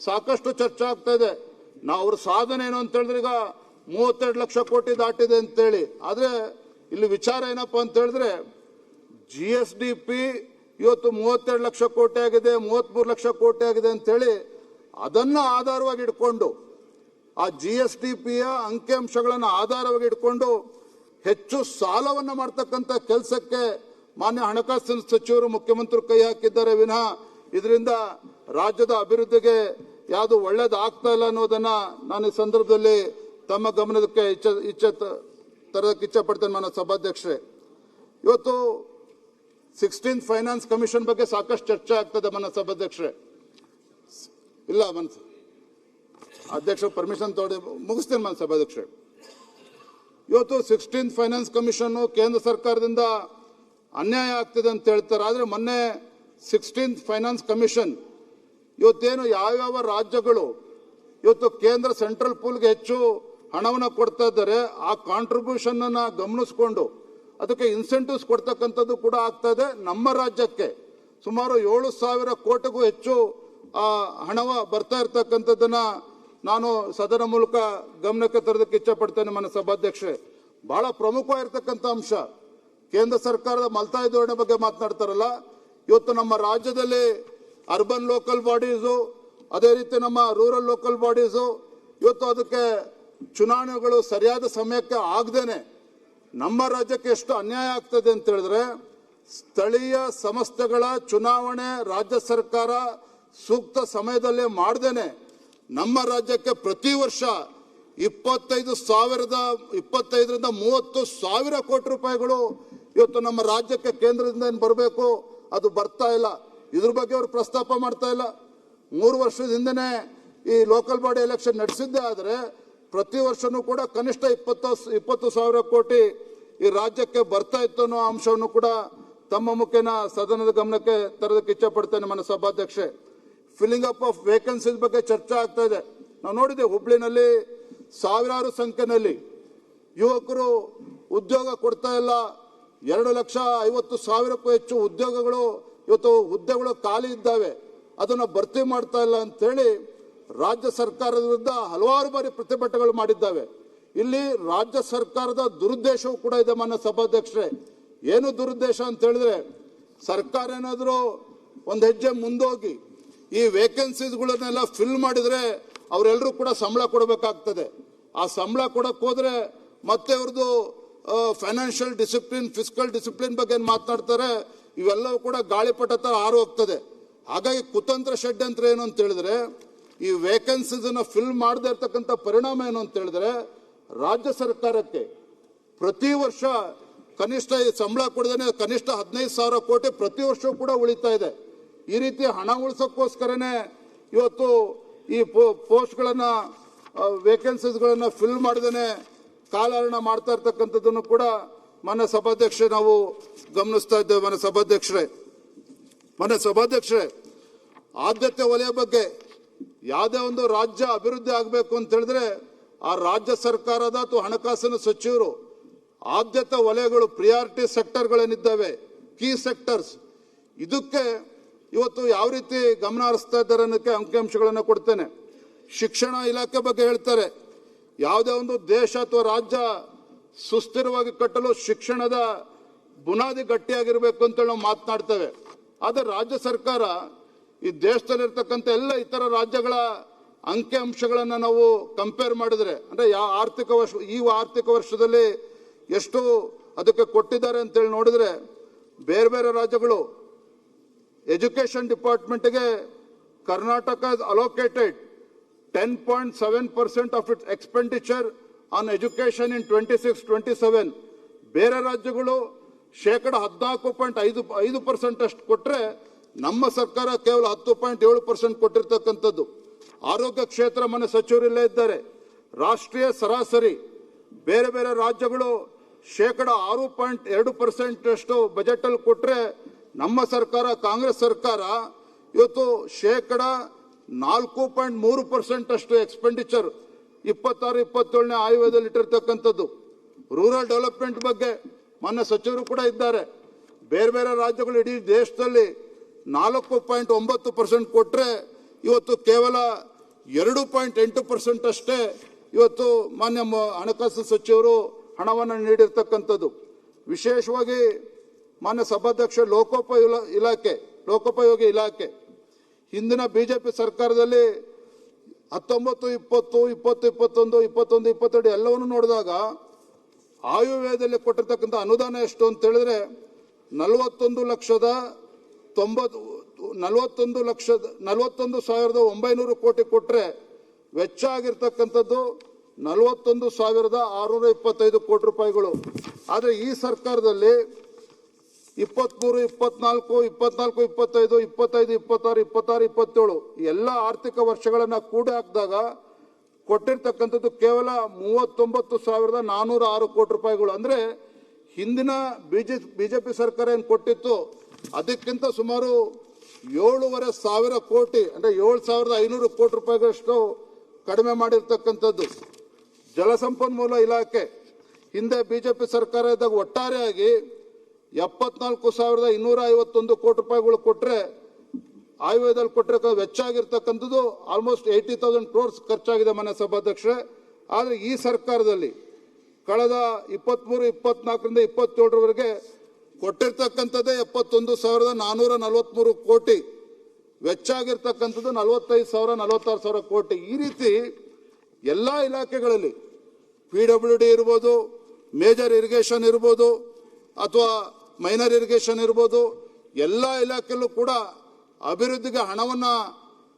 ಸಾಕಷ್ಟು ಚರ್ಚೆ ಆಗ್ತಾ ಇದೆ. ನಾವು ಅವ್ರ ಸಾಧನೆ ಏನು ಅಂತ ಹೇಳಿದ್ರೆ ಈಗ 32 ಲಕ್ಷ ಕೋಟಿ ದಾಟಿದೆ ಅಂತೇಳಿ. ಆದ್ರೆ ಇಲ್ಲಿ ವಿಚಾರ ಏನಪ್ಪಾ ಅಂತ ಹೇಳಿದ್ರೆ GSDP ಇವತ್ತು 32 ಲಕ್ಷ ಕೋಟಿ ಆಗಿದೆ, 33 ಲಕ್ಷ ಕೋಟಿ ಆಗಿದೆ ಅಂತೇಳಿ ಅದನ್ನ ಆಧಾರವಾಗಿ ಇಟ್ಕೊಂಡು ಆ GSDPಯ ಅಂಕಿಅಂಶಗಳನ್ನು ಆಧಾರವಾಗಿ ಇಟ್ಕೊಂಡು ಹೆಚ್ಚು ಸಾಲವನ್ನ ಮಾಡ್ತಕ್ಕಂಥ ಕೆಲಸಕ್ಕೆ ಮಾನ್ಯ ಹಣಕಾಸಿನ ಸಚಿವರು ಮುಖ್ಯಮಂತ್ರಿ ಕೈ ಹಾಕಿದ್ದಾರೆ ವಿನಃ ಇದರಿಂದ ರಾಜ್ಯದ ಅಭಿವೃದ್ಧಿಗೆ ಯಾವುದು ಒಳ್ಳೇದಾಗ್ತಾ ಇಲ್ಲ ಅನ್ನೋದನ್ನ ನಾನು ಈ ಸಂದರ್ಭದಲ್ಲಿ ತಮ್ಮ ಗಮನಕ್ಕೆ ತರಕ್ಕೆ ಇಚ್ಛೆ ಪಡ್ತೇನೆ. ಮಾನ್ಯ ಸಭಾಧ್ಯಕ್ಷರೇ, ಇವತ್ತು 16th ಫೈನಾನ್ಸ್ ಕಮಿಷನ್ ಬಗ್ಗೆ ಸಾಕಷ್ಟು ಚರ್ಚೆ ಆಗ್ತದೆ. ಮಾನ್ಯ ಸಭಾಧ್ಯಕ್ಷರೇ, ಇಲ್ಲ ಮನಸ್ಸು ಅಧ್ಯಕ್ಷ ಪರ್ಮಿಷನ್ ತಗೊಂಡು ಮುಗಿಸ್ತೇನೆ. ಮಾನ್ಯ ಸಭಾಧ್ಯಕ್ಷರೇ, ಇವತ್ತು 16th ಫೈನಾನ್ಸ್ ಕಮಿಷನ್ ಕೇಂದ್ರ ಸರ್ಕಾರದಿಂದ ಅನ್ಯಾಯ ಆಗ್ತಿದೆ ಅಂತ ಹೇಳ್ತಾರೆ. ಆದ್ರೆ ಮೊನ್ನೆ 16th ಫೈನಾನ್ಸ್ ಕಮಿಷನ್ ಇವತ್ತೇನು ಯಾವ್ಯಾವ ರಾಜ್ಯಗಳು ಇವತ್ತು ಕೇಂದ್ರ ಸೆಂಟ್ರಲ್ ಪೂಲ್ಗೆ ಹೆಚ್ಚು ಹಣವನ್ನು ಕೊಡ್ತಾ ಇದ್ದಾರೆ ಆ ಕಾಂಟ್ರಿಬ್ಯೂಷನ್ ಅನ್ನ ಗಮನಿಸಿಕೊಂಡು ಅದಕ್ಕೆ ಇನ್ಸೆಂಟಿವ್ಸ್ ಕೊಡ್ತಕ್ಕಂಥದ್ದು ಕೂಡ ಆಗ್ತಾ ಇದೆ. ನಮ್ಮ ರಾಜ್ಯಕ್ಕೆ ಸುಮಾರು 7,000 ಕೋಟಿಗೂ ಹೆಚ್ಚು ಹಣವ ಬರ್ತಾ ಇರ್ತಕ್ಕಂಥದ್ದನ್ನ ನಾನು ಸದನ ಮೂಲಕ ಗಮನಕ್ಕೆ ತರೋದಕ್ಕೆ ಇಚ್ಛೆ ಪಡ್ತೇನೆ. ನನ್ನ ಸಭಾಧ್ಯಕ್ಷರೇ, ಬಹಳ ಪ್ರಮುಖವಾಗಿರ್ತಕ್ಕಂಥ ಅಂಶ ಕೇಂದ್ರ ಸರ್ಕಾರದ ಮಲ್ತಾಯಿ ಧೋರಣೆ ಬಗ್ಗೆ ಮಾತನಾಡ್ತಾರಲ್ಲ. ಇವತ್ತು ನಮ್ಮ ರಾಜ್ಯದಲ್ಲಿ ಅರ್ಬನ್ ಲೋಕಲ್ ಬಾಡೀಸು, ಅದೇ ರೀತಿ ನಮ್ಮ ರೂರಲ್ ಲೋಕಲ್ ಬಾಡೀಸು ಇವತ್ತು ಅದಕ್ಕೆ ಚುನಾವಣೆಗಳು ಸರಿಯಾದ ಸಮಯಕ್ಕೆ ಆಗದೇನೆ ನಮ್ಮ ರಾಜ್ಯಕ್ಕೆ ಎಷ್ಟು ಅನ್ಯಾಯ ಆಗ್ತದೆ ಅಂತ ಹೇಳಿದ್ರೆ, ಸ್ಥಳೀಯ ಸಂಸ್ಥೆಗಳ ಚುನಾವಣೆ ರಾಜ್ಯ ಸರ್ಕಾರ ಸೂಕ್ತ ಸಮಯದಲ್ಲಿ ಮಾಡ್ದೇನೆ ನಮ್ಮ ರಾಜ್ಯಕ್ಕೆ ಪ್ರತಿ ವರ್ಷ 25,000 ರಿಂದ 30,000 ಕೋಟಿ ರೂಪಾಯಿಗಳು ಇವತ್ತು ನಮ್ಮ ರಾಜ್ಯಕ್ಕೆ ಕೇಂದ್ರದಿಂದ ಏನು ಬರಬೇಕು ಅದು ಬರ್ತಾ ಇಲ್ಲ. ಇದ್ರ ಬಗ್ಗೆ ಅವರು ಪ್ರಸ್ತಾಪ ಮಾಡ್ತಾ ಇಲ್ಲ. 3 ವರ್ಷದ ಹಿಂದೆನೆ ಈ ಲೋಕಲ್ ಬಾಡಿ ಎಲೆಕ್ಷನ್ ನಡೆಸಿದ್ದೇ ಆದರೆ ಪ್ರತಿ ವರ್ಷನೂ ಕೂಡ ಕನಿಷ್ಠ 20,000 ಕೋಟಿ ಈ ರಾಜ್ಯಕ್ಕೆ ಬರ್ತಾ ಇತ್ತು ಅನ್ನೋ ಅಂಶವನ್ನು ಕೂಡ ತಮ್ಮ ಮುಖೇನ ಸದನದ ಗಮನಕ್ಕೆ ತರೋದಕ್ಕೆ ಇಚ್ಛೆ ಪಡ್ತೇನೆ. ನನ್ನ ಸಭಾಧ್ಯಕ್ಷೆ, ಫಿಲ್ಲಿಂಗ್ ಅಪ್ ಆಫ್ ವೇಕೆನ್ಸೀಸ್ ಬಗ್ಗೆ ಚರ್ಚೆ ಆಗ್ತಾ ಇದೆ. ನಾವು ನೋಡಿದ್ದೇವೆ, ಹುಬ್ಳಿನಲ್ಲಿ ಸಾವಿರಾರು ಸಂಖ್ಯೆಯಲ್ಲಿ ಯುವಕರು ಉದ್ಯೋಗ ಕೊಡ್ತಾ ಇಲ್ಲ. 2,50,000ಕ್ಕೂ ಹೆಚ್ಚು ಉದ್ಯೋಗಗಳು ಇವತ್ತು ಹುದ್ದೆಗಳು ಖಾಲಿ ಇದ್ದಾವೆ, ಅದನ್ನು ಭರ್ತಿ ಮಾಡ್ತಾ ಇಲ್ಲ ಅಂತೇಳಿ ರಾಜ್ಯ ಸರ್ಕಾರದ ವಿರುದ್ಧ ಹಲವಾರು ಬಾರಿ ಪ್ರತಿಭಟನೆಗಳು ಮಾಡಿದ್ದಾವೆ. ಇಲ್ಲಿ ರಾಜ್ಯ ಸರ್ಕಾರದ ದುರುದ್ದೇಶವೂ ಕೂಡ ಇದೆ. ಮಾನ್ಯ ಸಭಾಧ್ಯಕ್ಷರೇ, ಏನು ದುರುದ್ದೇಶ ಅಂತ ಹೇಳಿದ್ರೆ, ಸರ್ಕಾರ ಏನಾದರೂ ಒಂದು ಹೆಜ್ಜೆ ಮುಂದೋಗಿ ಈ ವೇಕೆನ್ಸೀಸ್ಗಳನ್ನೆಲ್ಲ ಫಿಲ್ ಮಾಡಿದ್ರೆ ಅವರೆಲ್ಲರೂ ಕೂಡ ಸಂಬಳ ಕೊಡಬೇಕಾಗ್ತದೆ. ಆ ಸಂಬಳ ಕೊಡಕ್ಕೆ ಹೋದ್ರೆ ಮತ್ತೆ ಅವ್ರದ್ದು ಫೈನಾನ್ಷಿಯಲ್ ಡಿಸಿಪ್ಲಿನ್, ಫಿಸ್ಕಲ್ ಡಿಸಿಪ್ಲಿನ್ ಬಗ್ಗೆ ಏನು ಮಾತನಾಡ್ತಾರೆ, ಇವೆಲ್ಲವೂ ಕೂಡ ಗಾಳಿಪಟ ಥರ ಹಾರು ಹೋಗ್ತದೆ. ಹಾಗಾಗಿ ಕುತಂತ್ರ ಷಡ್ಯಂತ್ರ ಏನು ಅಂತ ಹೇಳಿದ್ರೆ, ಈ ವೇಕೆನ್ಸೀಸನ್ನ ಫಿಲ್ ಮಾಡದೇ ಇರ್ತಕ್ಕಂಥ ಪರಿಣಾಮ ಏನು ಅಂತ ಹೇಳಿದ್ರೆ, ರಾಜ್ಯ ಸರ್ಕಾರಕ್ಕೆ ಪ್ರತಿ ವರ್ಷ ಕನಿಷ್ಠ ಸಂಬಳ ಕೊಡದೇನೆ ಕನಿಷ್ಠ 15,000 ಕೋಟಿ ಪ್ರತಿ ವರ್ಷ ಕೂಡ ಉಳಿತಾ ಇದೆ. ಈ ರೀತಿ ಹಣ ಉಳಿಸೋಕ್ಕೋಸ್ಕರನೇ ಇವತ್ತು ಈ ಪೋಸ್ಟ್ಗಳನ್ನು ವೇಕೆನ್ಸೀಸ್ಗಳನ್ನು ಫಿಲ್ ಮಾಡದೇನೆ ಕಾಲಹರಣ ಮಾಡ್ತಾ ಇರ್ತಕ್ಕಂಥದ್ದನ್ನು ಕೂಡ ಮಾನ್ಯ ಸಭಾಧ್ಯಕ್ಷರೇ ನಾವು ಗಮನಿಸ್ತಾ ಇದ್ದೇವೆ. ಮಾನ್ಯ ಸಭಾಧ್ಯಕ್ಷರೇ, ಆದ್ಯತೆ ವಲಯ ಬಗ್ಗೆ ಯಾವುದೇ ಒಂದು ರಾಜ್ಯ ಅಭಿವೃದ್ಧಿ ಆಗಬೇಕು ಅಂತ ಹೇಳಿದ್ರೆ ಆ ರಾಜ್ಯ ಸರ್ಕಾರದ ಅಥವಾ ಹಣಕಾಸಿನ ಸಚಿವರು ಆದ್ಯತೆ ವಲಯಗಳು, ಪ್ರಿಯಾರಿಟಿ ಸೆಕ್ಟರ್ಗಳೇನಿದ್ದಾವೆ, ಕೀ ಸೆಕ್ಟರ್ಸ್, ಇದಕ್ಕೆ ಇವತ್ತು ಯಾವ ರೀತಿ ಗಮನ ಹರಿಸ್ತಾ ಇದ್ದಾರೆ ಅನ್ನೋಕ್ಕೆ ಅಂಕಿಅಂಶಗಳನ್ನು ಕೊಡ್ತೇನೆ. ಶಿಕ್ಷಣ ಇಲಾಖೆ ಬಗ್ಗೆ ಹೇಳ್ತಾರೆ, ಯಾವುದೇ ಒಂದು ದೇಶ ಅಥವಾ ರಾಜ್ಯ ಸುಸ್ಥಿರವಾಗಿ ಕಟ್ಟಲು ಶಿಕ್ಷಣದ ಬುನಾದಿ ಗಟ್ಟಿಯಾಗಿರಬೇಕು ಅಂತೇಳಿ ನಾವು ಮಾತನಾಡ್ತೇವೆ. ಆದರೆ ರಾಜ್ಯ ಸರ್ಕಾರ ಈ ದೇಶದಲ್ಲಿರ್ತಕ್ಕಂಥ ಎಲ್ಲ ಇತರ ರಾಜ್ಯಗಳ ಅಂಕಿಅಂಶಗಳನ್ನು ನಾವು ಕಂಪೇರ್ ಮಾಡಿದ್ರೆ, ಅಂದರೆ ಈ ಆರ್ಥಿಕ ವರ್ಷದಲ್ಲಿ ಎಷ್ಟು ಅದಕ್ಕೆ ಕೊಟ್ಟಿದ್ದಾರೆ ಅಂತೇಳಿ ನೋಡಿದ್ರೆ, ಬೇರೆ ಬೇರೆ ರಾಜ್ಯಗಳು ಎಜುಕೇಷನ್ ಡಿಪಾರ್ಟ್ಮೆಂಟ್ಗೆ Karnataka allocated 10.7% of its expenditure on education in 26-27. ಬೇರೆ ರಾಜ್ಯಗಳು 14.5% ಅಷ್ಟು ಕೊಟ್ಟರೆ ನಮ್ಮ ಸರ್ಕಾರ ಕೇವಲ 10.7% ಕೊಟ್ಟಿರ್ತಕ್ಕಂಥದ್ದು. ಆರೋಗ್ಯ ಕ್ಷೇತ್ರ ಮನೆ ಸಚಿವರಿಲ್ಲೇ ಇದ್ದಾರೆ. ರಾಷ್ಟ್ರೀಯ ಸರಾಸರಿ ಬೇರೆ ಬೇರೆ ರಾಜ್ಯಗಳು 6.2% ಅಷ್ಟು ಬಜೆಟ್ ಅಲ್ಲಿ ಕೊಟ್ಟರೆ ನಮ್ಮ ಸರ್ಕಾರ, ಕಾಂಗ್ರೆಸ್ ಸರ್ಕಾರ ಇವತ್ತು 4.3% ಅಷ್ಟು ಎಕ್ಸ್ಪೆಂಡಿಚರ್ 26-27ನೇ ಆಯವ್ಯಯದಲ್ಲಿ ಇಟ್ಟಿರ್ತಕ್ಕಂಥದ್ದು. ರೂರಲ್ ಡೆವಲಪ್ಮೆಂಟ್ ಬಗ್ಗೆ ಮಾನ್ಯ ಸಚಿವರು ಕೂಡ ಇದ್ದಾರೆ. ಬೇರೆ ಬೇರೆ ರಾಜ್ಯಗಳು ಇಡೀ ದೇಶದಲ್ಲಿ 4.9% ಕೊಟ್ಟರೆ ಇವತ್ತು ಕೇವಲ 2.8% ಅಷ್ಟೇ ಇವತ್ತು ಮಾನ್ಯ ಹಣಕಾಸು ಸಚಿವರು ಹಣವನ್ನು ನೀಡಿರ್ತಕ್ಕಂಥದ್ದು. ವಿಶೇಷವಾಗಿ ಮಾನ್ಯ ಸಭಾಧ್ಯಕ್ಷ, ಲೋಕೋಪಯೋಗಿ ಇಲಾಖೆ ಹಿಂದಿನ ಬಿಜೆಪಿ ಸರ್ಕಾರದಲ್ಲಿ 19, 20, 21, 22 ಎಲ್ಲವನ್ನು ನೋಡಿದಾಗ ಆಯವ್ಯಯದಲ್ಲಿ ಕೊಟ್ಟಿರ್ತಕ್ಕಂಥ ಅನುದಾನ ಎಷ್ಟು ಅಂತ ಹೇಳಿದ್ರೆ 41,900 ಕೋಟಿ ಕೊಟ್ಟರೆ ವೆಚ್ಚ ಆಗಿರ್ತಕ್ಕಂಥದ್ದು 41,625 ಕೋಟಿ ರೂಪಾಯಿಗಳು. ಆದರೆ ಈ ಸರ್ಕಾರದಲ್ಲಿ 23, 24, 25, 26, 27 ಎಲ್ಲ ಆರ್ಥಿಕ ವರ್ಷಗಳನ್ನು ಕೂಡಿ ಹಾಕಿದಾಗ ಕೊಟ್ಟಿರ್ತಕ್ಕಂಥದ್ದು ಕೇವಲ 39,406 ಕೋಟಿ ರೂಪಾಯಿಗಳು. ಅಂದರೆ ಹಿಂದಿನ ಬಿಜೆಪಿ ಸರ್ಕಾರ ಏನು ಕೊಟ್ಟಿತ್ತು ಅದಕ್ಕಿಂತ ಸುಮಾರು 7,500 ಕೋಟಿ, ಅಂದರೆ 7,500 ಕೋಟಿ ರೂಪಾಯಿಗಳಷ್ಟು ಕಡಿಮೆ ಮಾಡಿರ್ತಕ್ಕಂಥದ್ದು. ಜಲಸಂಪನ್ಮೂಲ ಇಲಾಖೆ ಹಿಂದೆ ಬಿಜೆಪಿ ಸರ್ಕಾರ ಇದ್ದಾಗ ಒಟ್ಟಾರೆಯಾಗಿ 74,251 ಕೋಟಿ ರೂಪಾಯಿಗಳು ಕೊಟ್ಟರೆ ಆಯವ್ಯಯದಲ್ಲಿ ಕೊಟ್ಟಿರೋ ವೆಚ್ಚ ಆಗಿರ್ತಕ್ಕಂಥದ್ದು ಆಲ್ಮೋಸ್ಟ್ 80,000 crores ಖರ್ಚಾಗಿದೆ ಮಾನ್ಯ ಸಭಾಧ್ಯಕ್ಷರೇ. ಆದರೆ ಈ ಸರ್ಕಾರದಲ್ಲಿ ಕಳೆದ 23, 24ರಿಂದ 27ರವರೆಗೆ ಕೊಟ್ಟಿರ್ತಕ್ಕಂಥದ್ದೇ 71,443 ಕೋಟಿ, ವೆಚ್ಚ ಆಗಿರ್ತಕ್ಕಂಥದ್ದು 45,000, 46,000 ಕೋಟಿ. ಈ ರೀತಿ ಎಲ್ಲ ಇಲಾಖೆಗಳಲ್ಲಿ PWD ಇರ್ಬೋದು, ಮೇಜರ್ ಇರಿಗೇಷನ್ ಇರ್ಬೋದು, ಅಥವಾ ಮೈನರ್ ಇರಿಗೇಷನ್ ಇರ್ಬೋದು, ಎಲ್ಲ ಇಲಾಖೆಯಲ್ಲೂ ಕೂಡ ಅಭಿವೃದ್ಧಿಗೆ ಹಣವನ್ನ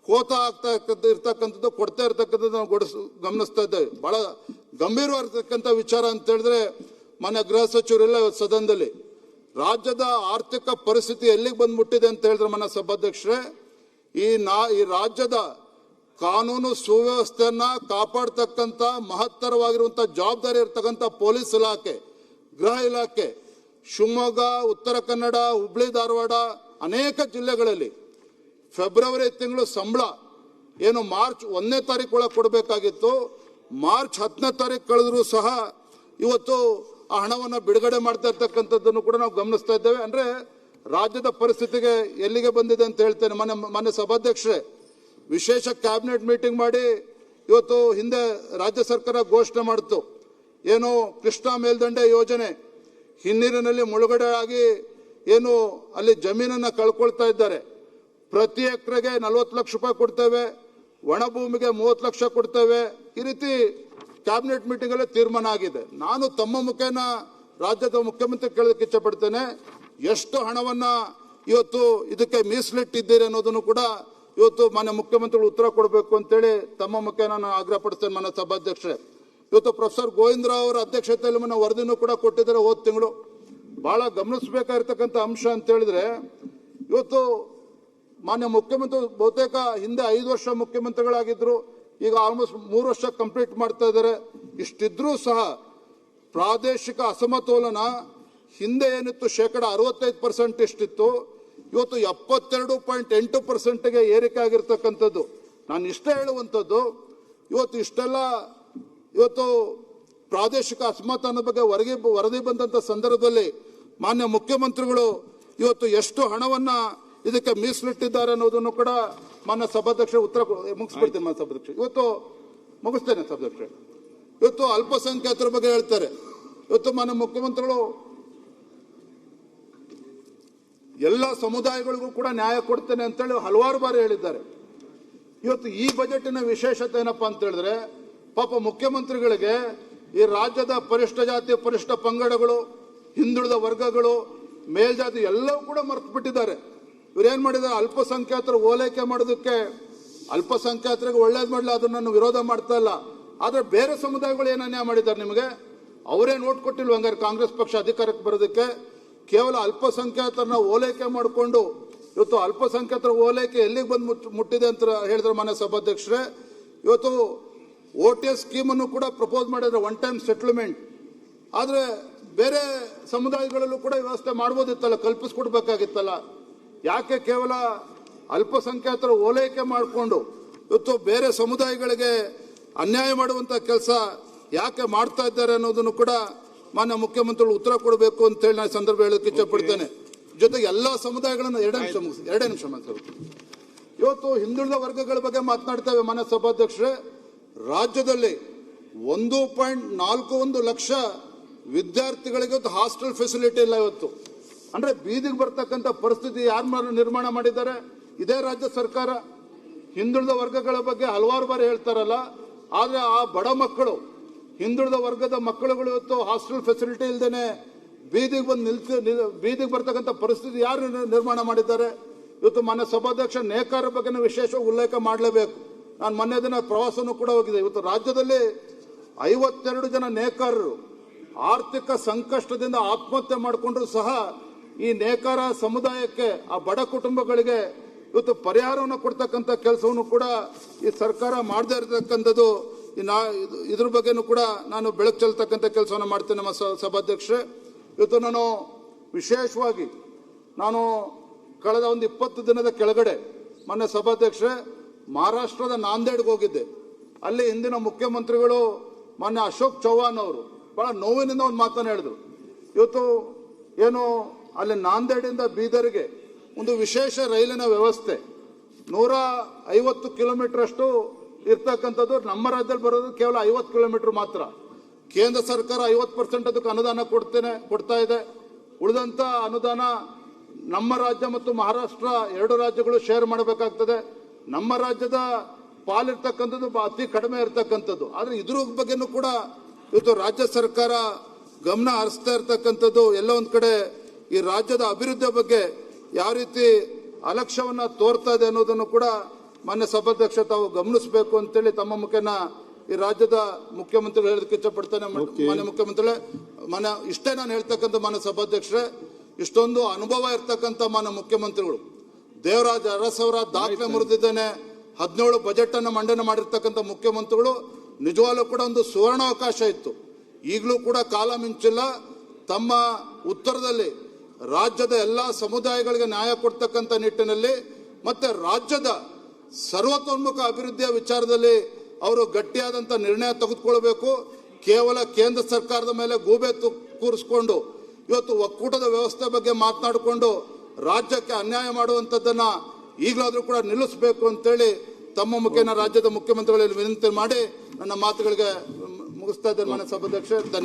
ಕೋತಾ ಆಗ್ತಾ ಇರ್ತಕ್ಕಂಥದ್ದು, ಕೊಡ್ತಾ ಇರ್ತಕ್ಕಂಥದ್ದು ನಾವು ಗಮನಿಸ್ತಾ ಇದ್ದೇವೆ. ಬಹಳ ಗಂಭೀರವಾಗಿರ್ತಕ್ಕಂಥ ವಿಚಾರ ಅಂತ ಹೇಳಿದ್ರೆ, ಮಾನ್ಯ ಗೃಹ ಸಚಿವರೆಲ್ಲ ಸದನದಲ್ಲಿ ರಾಜ್ಯದ ಆರ್ಥಿಕ ಪರಿಸ್ಥಿತಿ ಎಲ್ಲಿಗೆ ಬಂದ್ಬಿಟ್ಟಿದೆ ಅಂತ ಹೇಳಿದ್ರೆ, ಮಾನ್ಯ ಸಭಾಧ್ಯಕ್ಷರೇ, ಈ ರಾಜ್ಯದ ಕಾನೂನು ಸುವ್ಯವಸ್ಥೆಯನ್ನ ಕಾಪಾಡ್ತಕ್ಕಂಥ ಮಹತ್ತರವಾಗಿರುವಂಥ ಜವಾಬ್ದಾರಿ ಇರ್ತಕ್ಕಂಥ ಪೊಲೀಸ್ ಇಲಾಖೆ, ಗೃಹ ಇಲಾಖೆ, ಶಿವಮೊಗ್ಗ, ಉತ್ತರ ಕನ್ನಡ, ಹುಬ್ಳಿ, ಧಾರವಾಡ ಅನೇಕ ಜಿಲ್ಲೆಗಳಲ್ಲಿ ಫೆಬ್ರವರಿ ತಿಂಗಳು ಸಂಬಳ ಏನು ಮಾರ್ಚ್ 1ನೇ ತಾರೀಕು ಒಳಗೆ ಕೊಡಬೇಕಾಗಿತ್ತು, ಮಾರ್ಚ್ 10ನೇ ತಾರೀಕು ಕಳೆದರೂ ಸಹ ಇವತ್ತು ಆ ಹಣವನ್ನು ಬಿಡುಗಡೆ ಮಾಡ್ತಾ ಇರ್ತಕ್ಕಂಥದ್ದನ್ನು ಕೂಡ ನಾವು ಗಮನಿಸ್ತಾ ಇದ್ದೇವೆ. ಅಂದ್ರೆ ರಾಜ್ಯದ ಪರಿಸ್ಥಿತಿಗೆ ಎಲ್ಲಿಗೆ ಬಂದಿದೆ ಅಂತ ಹೇಳ್ತೇನೆ. ಮಾನ್ಯ ಸಭಾಧ್ಯಕ್ಷರೇ, ವಿಶೇಷ ಕ್ಯಾಬಿನೆಟ್ ಮೀಟಿಂಗ್ ಮಾಡಿ ಇವತ್ತು ಹಿಂದೆ ರಾಜ್ಯ ಸರ್ಕಾರ ಘೋಷಣೆ ಮಾಡಿತು, ಏನು ಕೃಷ್ಣಾ ಮೇಲ್ದಂಡೆ ಯೋಜನೆ ಹಿನ್ನೀರಿನಲ್ಲಿ ಮುಳುಗಡೆ ಆಗಿ ಏನು ಅಲ್ಲಿ ಜಮೀನನ್ನ ಕಳ್ಕೊಳ್ತಾ ಇದ್ದಾರೆ. ಪ್ರತಿ ಎಕರೆಗೆ 40 ಲಕ್ಷ ರೂಪಾಯಿ ಕೊಡ್ತೇವೆ, ಒಣ ಭೂಮಿಗೆ 30 ಲಕ್ಷ ಕೊಡ್ತೇವೆ. ಈ ರೀತಿ ಕ್ಯಾಬಿನೆಟ್ ಮೀಟಿಂಗ್ ಅಲ್ಲಿ ತೀರ್ಮಾನ ಆಗಿದೆ. ನಾನು ತಮ್ಮ ಮುಖೇನ ರಾಜ್ಯದ ಮುಖ್ಯಮಂತ್ರಿ ಕೇಳೋದಕ್ಕೆ ಇಚ್ಛೆ ಪಡ್ತೇನೆ, ಎಷ್ಟು ಹಣವನ್ನ ಇವತ್ತು ಇದಕ್ಕೆ ಮೀಸಲಿಟ್ಟಿದ್ದೀರಿ ಅನ್ನೋದನ್ನು ಕೂಡ ಇವತ್ತು ಮಾನ್ಯ ಮುಖ್ಯಮಂತ್ರಿಗಳು ಉತ್ತರ ಕೊಡಬೇಕು ಅಂತೇಳಿ ತಮ್ಮ ಮುಖೇನ ನಾನು ಆಗ್ರಹ ಪಡಿಸ್ತೇನೆ. ಮಾನ್ಯ ಸಭಾಧ್ಯಕ್ಷರೇ, ಇವತ್ತು ಪ್ರೊಫೆಸರ್ ಗೋವಿಂದರಾವ್ ಅವರ ಅಧ್ಯಕ್ಷತೆಯಲ್ಲಿ ಮನೆ ವರದಿನೂ ಕೂಡ ಕೊಟ್ಟಿದ್ದಾರೆ ಹೋದ ತಿಂಗಳು. ಬಹಳ ಗಮನಿಸಬೇಕಾಗಿರ್ತಕ್ಕಂಥ ಅಂಶ ಅಂತ ಹೇಳಿದ್ರೆ, ಇವತ್ತು ಮಾನ್ಯ ಮುಖ್ಯಮಂತ್ರಿ ಬಹುತೇಕ ಹಿಂದೆ 5 ವರ್ಷ ಮುಖ್ಯಮಂತ್ರಿಗಳಾಗಿದ್ರು, ಈಗ ಆಲ್ಮೋಸ್ಟ್ 3 ವರ್ಷ ಕಂಪ್ಲೀಟ್ ಮಾಡ್ತಾ ಇದ್ದಾರೆ. ಇಷ್ಟಿದ್ರೂ ಸಹ ಪ್ರಾದೇಶಿಕ ಅಸಮತೋಲನ ಹಿಂದೆ ಏನಿತ್ತು 65% ಇಷ್ಟಿತ್ತು, ಇವತ್ತು 72.8%ಗೆ ಏರಿಕೆ ಆಗಿರ್ತಕ್ಕಂಥದ್ದು. ನಾನು ಇಷ್ಟೇ ಹೇಳುವಂಥದ್ದು, ಇವತ್ತು ಇಷ್ಟೆಲ್ಲ ಇವತ್ತು ಪ್ರಾದೇಶಿಕ ಅಸಮಾಧಾನದ ಬಗ್ಗೆ ವರದಿ ಬಂದಂಥ ಸಂದರ್ಭದಲ್ಲಿ ಮಾನ್ಯ ಮುಖ್ಯಮಂತ್ರಿಗಳು ಇವತ್ತು ಎಷ್ಟು ಹಣವನ್ನ ಇದಕ್ಕೆ ಮೀಸಲಿಟ್ಟಿದ್ದಾರೆ ಅನ್ನೋದನ್ನು ಕೂಡ ಮಾನ್ಯ ಸಭಾಧ್ಯಕ್ಷ ಉತ್ತರ ಮುಗಿಸ್ಬಿಡ್ತೇನೆ. ಮಾನ್ಯ ಸಭಾಧ್ಯಕ್ಷ, ಇವತ್ತು ಮುಗಿಸ್ತೇನೆ ಸಭಾಧ್ಯಕ್ಷ. ಇವತ್ತು ಅಲ್ಪಸಂಖ್ಯಾತರ ಬಗ್ಗೆ ಹೇಳ್ತಾರೆ. ಇವತ್ತು ಮಾನ್ಯ ಮುಖ್ಯಮಂತ್ರಿಗಳು ಎಲ್ಲ ಸಮುದಾಯಗಳಿಗೂ ಕೂಡ ನ್ಯಾಯ ಕೊಡ್ತೇನೆ ಅಂತೇಳಿ ಹಲವಾರು ಬಾರಿ ಹೇಳಿದ್ದಾರೆ. ಇವತ್ತು ಈ ಬಜೆಟಿನ ವಿಶೇಷತೆ ಏನಪ್ಪಾ ಅಂತ ಹೇಳಿದ್ರೆ, ಪಾಪ ಮುಖ್ಯಮಂತ್ರಿಗಳಿಗೆ ಈ ರಾಜ್ಯದ ಪರಿಷ್ಠ ಜಾತಿ, ಪರಿಷ್ಠ ಪಂಗಡಗಳು, ಹಿಂದುಳಿದ ವರ್ಗಗಳು, ಮೇಲ್ಜಾತಿ ಎಲ್ಲವೂ ಕೂಡ ಮರ್ತು ಬಿಟ್ಟಿದ್ದಾರೆ. ಇವ್ರೇನ್ ಮಾಡಿದ್ದಾರೆ, ಅಲ್ಪಸಂಖ್ಯಾತರ ಓಲೈಕೆ ಮಾಡೋದಕ್ಕೆ, ಅಲ್ಪಸಂಖ್ಯಾತರಿಗೆ ಒಳ್ಳೇದು ಮಾಡಲಿ, ಅದನ್ನ ನಾನು ವಿರೋಧ ಮಾಡ್ತಾ ಇಲ್ಲ. ಆದ್ರೆ ಬೇರೆ ಸಮುದಾಯಗಳು ಏನು ಅನ್ಯಾಯ ಮಾಡಿದ್ದಾರೆ ನಿಮಗೆ? ಅವರೇ ನೋಟ್ ಕೊಟ್ಟಿಲ್ವ ಹಂಗಾರೆ ಕಾಂಗ್ರೆಸ್ ಪಕ್ಷ ಅಧಿಕಾರಕ್ಕೆ ಬರೋದಕ್ಕೆ? ಕೇವಲ ಅಲ್ಪಸಂಖ್ಯಾತರನ್ನ ಓಲೈಕೆ ಮಾಡಿಕೊಂಡು ಇವತ್ತು ಅಲ್ಪಸಂಖ್ಯಾತರ ಓಲೈಕೆ ಎಲ್ಲಿಗೆ ಬಂದು ಮುಟ್ಟಿದೆ ಅಂತ ಹೇಳಿದ್ರೆ ಮಾನ್ಯ ಸಭಾಧ್ಯಕ್ಷರೇ, ಇವತ್ತು OTS ಸ್ಕೀಮನ್ನು ಕೂಡ ಪ್ರಪೋಸ್ ಮಾಡಿದ್ರೆ, 1 ಟೈಮ್ ಸೆಟ್ಲ್ಮೆಂಟ್. ಆದರೆ ಬೇರೆ ಸಮುದಾಯಗಳಲ್ಲೂ ಕೂಡ ವ್ಯವಸ್ಥೆ ಮಾಡ್ಬೋದಿತ್ತಲ್ಲ, ಕಲ್ಪಿಸ್ಕೊಡ್ಬೇಕಾಗಿತ್ತಲ್ಲ. ಯಾಕೆ ಕೇವಲ ಅಲ್ಪಸಂಖ್ಯಾತರ ಓಲೈಕೆ ಮಾಡಿಕೊಂಡು ಇವತ್ತು ಬೇರೆ ಸಮುದಾಯಗಳಿಗೆ ಅನ್ಯಾಯ ಮಾಡುವಂತ ಕೆಲಸ ಯಾಕೆ ಮಾಡ್ತಾ ಇದ್ದಾರೆ ಅನ್ನೋದನ್ನು ಕೂಡ ಮಾನ್ಯ ಮುಖ್ಯಮಂತ್ರಿಗಳು ಉತ್ತರ ಕೊಡಬೇಕು ಅಂತ ಹೇಳಿ ನಾನು ಸಂದರ್ಭ ಹೇಳೋಕೆ ಇಚ್ಛೆ ಪಡ್ತೇನೆ. ಜೊತೆಗೆ ಎಲ್ಲಾ ಸಮುದಾಯಗಳನ್ನು 2 ನಿಮಿಷ ಇವತ್ತು ಹಿಂದುಳಿದ ವರ್ಗಗಳ ಬಗ್ಗೆ ಮಾತನಾಡ್ತೇವೆ. ಮಾನ್ಯ ಸಭಾಧ್ಯಕ್ಷರೇ, ರಾಜ್ಯದಲ್ಲಿ 1.41 ಲಕ್ಷ ವಿದ್ಯಾರ್ಥಿಗಳಿಗೆ ಹಾಸ್ಟೆಲ್ ಫೆಸಿಲಿಟಿ ಇಲ್ಲ ಇವತ್ತು. ಅಂದ್ರೆ ಬೀದಿಗೆ ಬರ್ತಕ್ಕಂಥ ಪರಿಸ್ಥಿತಿ ಯಾರು ನಿರ್ಮಾಣ ಮಾಡಿದ್ದಾರೆ? ಇದೇ ರಾಜ್ಯ ಸರ್ಕಾರ. ಹಿಂದುಳಿದ ವರ್ಗಗಳ ಬಗ್ಗೆ ಹಲವಾರು ಬಾರಿ ಹೇಳ್ತಾರಲ್ಲ, ಆದ್ರೆ ಆ ಬಡ ಮಕ್ಕಳು, ಹಿಂದುಳಿದ ವರ್ಗದ ಮಕ್ಕಳುಗಳು ಇವತ್ತು ಹಾಸ್ಟೆಲ್ ಫೆಸಿಲಿಟಿ ಇಲ್ದೇನೆ ಬೀದಿಗೆ ಬರ್ತಕ್ಕಂಥ ಪರಿಸ್ಥಿತಿ ಯಾರು ನಿರ್ಮಾಣ ಮಾಡಿದ್ದಾರೆ? ಇವತ್ತು ಮಾನ್ಯ ಸಭಾಧ್ಯಕ್ಷ ನೇಕಾರ ಬಗ್ಗೆ ವಿಶೇಷ ಉಲ್ಲೇಖ ಮಾಡಲೇಬೇಕು. ನಾನು ಮೊನ್ನೆ ದಿನ ಪ್ರವಾಸನೂ ಕೂಡ ಹೋಗಿದೆ. ಇವತ್ತು ರಾಜ್ಯದಲ್ಲಿ 52 ಜನ ನೇಕಾರರು ಆರ್ಥಿಕ ಸಂಕಷ್ಟದಿಂದ ಆತ್ಮಹತ್ಯೆ ಮಾಡಿಕೊಂಡ್ರು ಸಹ ಈ ನೇಕಾರ ಸಮುದಾಯಕ್ಕೆ, ಆ ಬಡ ಕುಟುಂಬಗಳಿಗೆ ಇವತ್ತು ಪರಿಹಾರವನ್ನು ಕೊಡ್ತಕ್ಕಂಥ ಕೆಲಸವನ್ನು ಕೂಡ ಈ ಸರ್ಕಾರ ಮಾಡದೇ ಇರತಕ್ಕಂಥದ್ದು. ಇದ್ರ ಬಗ್ಗೆನೂ ಕೂಡ ನಾನು ಬೆಳಕು ಚೆಲ್ತಕ್ಕಂಥ ಕೆಲಸವನ್ನು ಮಾಡ್ತೇನೆ ನಮ್ಮ ಸಭಾಧ್ಯಕ್ಷರೇ. ಇವತ್ತು ನಾನು ವಿಶೇಷವಾಗಿ ಕಳೆದ ಒಂದು 20 ದಿನದ ಕೆಳಗಡೆ ಮೊನ್ನೆ ಸಭಾಧ್ಯಕ್ಷರೇ ಮಹಾರಾಷ್ಟ್ರದ ನಾಂದೇಡ್ಗೆ ಹೋಗಿದ್ದೆ. ಅಲ್ಲಿ ಹಿಂದಿನ ಮುಖ್ಯಮಂತ್ರಿಗಳು ಮೊನ್ನೆ ಅಶೋಕ್ ಚೌಹಾಣ್ ಅವರು ಬಹಳ ನೋವಿನಿಂದ ಒಂದು ಮಾತನ್ನು ಹೇಳಿದ್ರು. ಇವತ್ತು ಏನು ಅಲ್ಲಿ ನಾಂದೇಡಿಂದ ಬೀದರ್ಗೆ ಒಂದು ವಿಶೇಷ ರೈಲಿನ ವ್ಯವಸ್ಥೆ 150 ಕಿಲೋಮೀಟರ್ ಅಷ್ಟು ಇರ್ತಕ್ಕಂಥದ್ದು. ನಮ್ಮ ರಾಜ್ಯದಲ್ಲಿ ಬರೋದು ಕೇವಲ 50 ಕಿಲೋಮೀಟರ್ ಮಾತ್ರ. ಕೇಂದ್ರ ಸರ್ಕಾರ 50% ಅದಕ್ಕೆ ಅನುದಾನ ಕೊಡ್ತಾ ಇದೆ. ಉಳಿದಂತ ಅನುದಾನ ನಮ್ಮ ರಾಜ್ಯ ಮತ್ತು ಮಹಾರಾಷ್ಟ್ರ 2 ರಾಜ್ಯಗಳು ಶೇರ್ ಮಾಡಬೇಕಾಗ್ತದೆ. ನಮ್ಮ ರಾಜ್ಯದ ಪಾಲಿರ್ತಕ್ಕಂಥದ್ದು ಅತಿ ಕಡಿಮೆ ಇರ್ತಕ್ಕಂಥದ್ದು. ಆದ್ರೆ ಇದ್ರ ಬಗ್ಗೆನೂ ಕೂಡ ಇವತ್ತು ರಾಜ್ಯ ಸರ್ಕಾರ ಗಮನ ಹರಿಸ್ತಾ ಇರ್ತಕ್ಕಂಥದ್ದು. ಎಲ್ಲ ಒಂದ್ ಕಡೆ ಈ ರಾಜ್ಯದ ಅಭಿವೃದ್ಧಿ ಬಗ್ಗೆ ಯಾವ ರೀತಿ ಅಲಕ್ಷ್ಯವನ್ನ ತೋರ್ತಾ ಇದೆ ಅನ್ನೋದನ್ನು ಕೂಡ ಮಾನ್ಯ ಸಭಾಧ್ಯಕ್ಷ ತಾವು ಗಮನಿಸಬೇಕು ಅಂತೇಳಿ ತಮ್ಮ ಮುಖೇನ ಈ ರಾಜ್ಯದ ಮುಖ್ಯಮಂತ್ರಿಗಳು ಹೇಳೋದಕ್ಕೆ ಇಷ್ಟಪಡ್ತೇನೆ. ಮಾನ್ಯ ಮುಖ್ಯಮಂತ್ರಿಗಳೇ, ಇಷ್ಟೇ ನಾನು ಹೇಳ್ತಕ್ಕಂಥ ಮಾನ್ಯ ಸಭಾಧ್ಯಕ್ಷರೇ, ಇಷ್ಟೊಂದು ಅನುಭವ ಇರ್ತಕ್ಕಂಥ ಮಾನ್ಯ ಮುಖ್ಯಮಂತ್ರಿಗಳು, ದೇವರಾಜ ಅರಸವರ ದಾಖಲೆ ಮುರಿದಿದ್ದೇನೆ, 17 ಬಜೆಟ್ ಅನ್ನು ಮಂಡನೆ ಮಾಡಿರ್ತಕ್ಕಂಥ ಮುಖ್ಯಮಂತ್ರಿಗಳು, ನಿಜವಾಗ್ಲೂ ಕೂಡ ಒಂದು ಸುವರ್ಣಾವಕಾಶ ಇತ್ತು. ಈಗಲೂ ಕೂಡ ಕಾಲ ಮಿಂಚಿಲ್ಲ. ತಮ್ಮ ಉತ್ತರದಲ್ಲಿ ರಾಜ್ಯದ ಎಲ್ಲ ಸಮುದಾಯಗಳಿಗೆ ನ್ಯಾಯ ಕೊಡ್ತಕ್ಕಂಥ ನಿಟ್ಟಿನಲ್ಲಿ ಮತ್ತೆ ರಾಜ್ಯದ ಸರ್ವತೋನ್ಮುಖ ಅಭಿವೃದ್ಧಿಯ ವಿಚಾರದಲ್ಲಿ ಅವರು ಗಟ್ಟಿಯಾದಂಥ ನಿರ್ಣಯ ತೆಗೆದುಕೊಳ್ಬೇಕು. ಕೇವಲ ಕೇಂದ್ರ ಸರ್ಕಾರದ ಮೇಲೆ ಗೂಬೆ ಕೂರಿಸ್ಕೊಂಡು ಇವತ್ತು ಒಕ್ಕೂಟದ ವ್ಯವಸ್ಥೆ ಬಗ್ಗೆ ಮಾತನಾಡಿಕೊಂಡು ರಾಜ್ಯಕ್ಕೆ ಅನ್ಯಾಯ ಮಾಡುವಂಥದ್ದನ್ನ ಈಗಲಾದರೂ ಕೂಡ ನಿಲ್ಲಿಸಬೇಕು ಅಂತೇಳಿ ತಮ್ಮ ಮುಖೇನ ರಾಜ್ಯದ ಮುಖ್ಯಮಂತ್ರಿಗಳಲ್ಲಿ ವಿನಂತಿ ಮಾಡಿ ನನ್ನ ಮಾತುಗಳಿಗೆ ಮುಗಿಸ್ತಾ ಇದ್ದೇನೆ ಮಾನ್ಯ ಸಭಾಧ್ಯಕ್ಷ.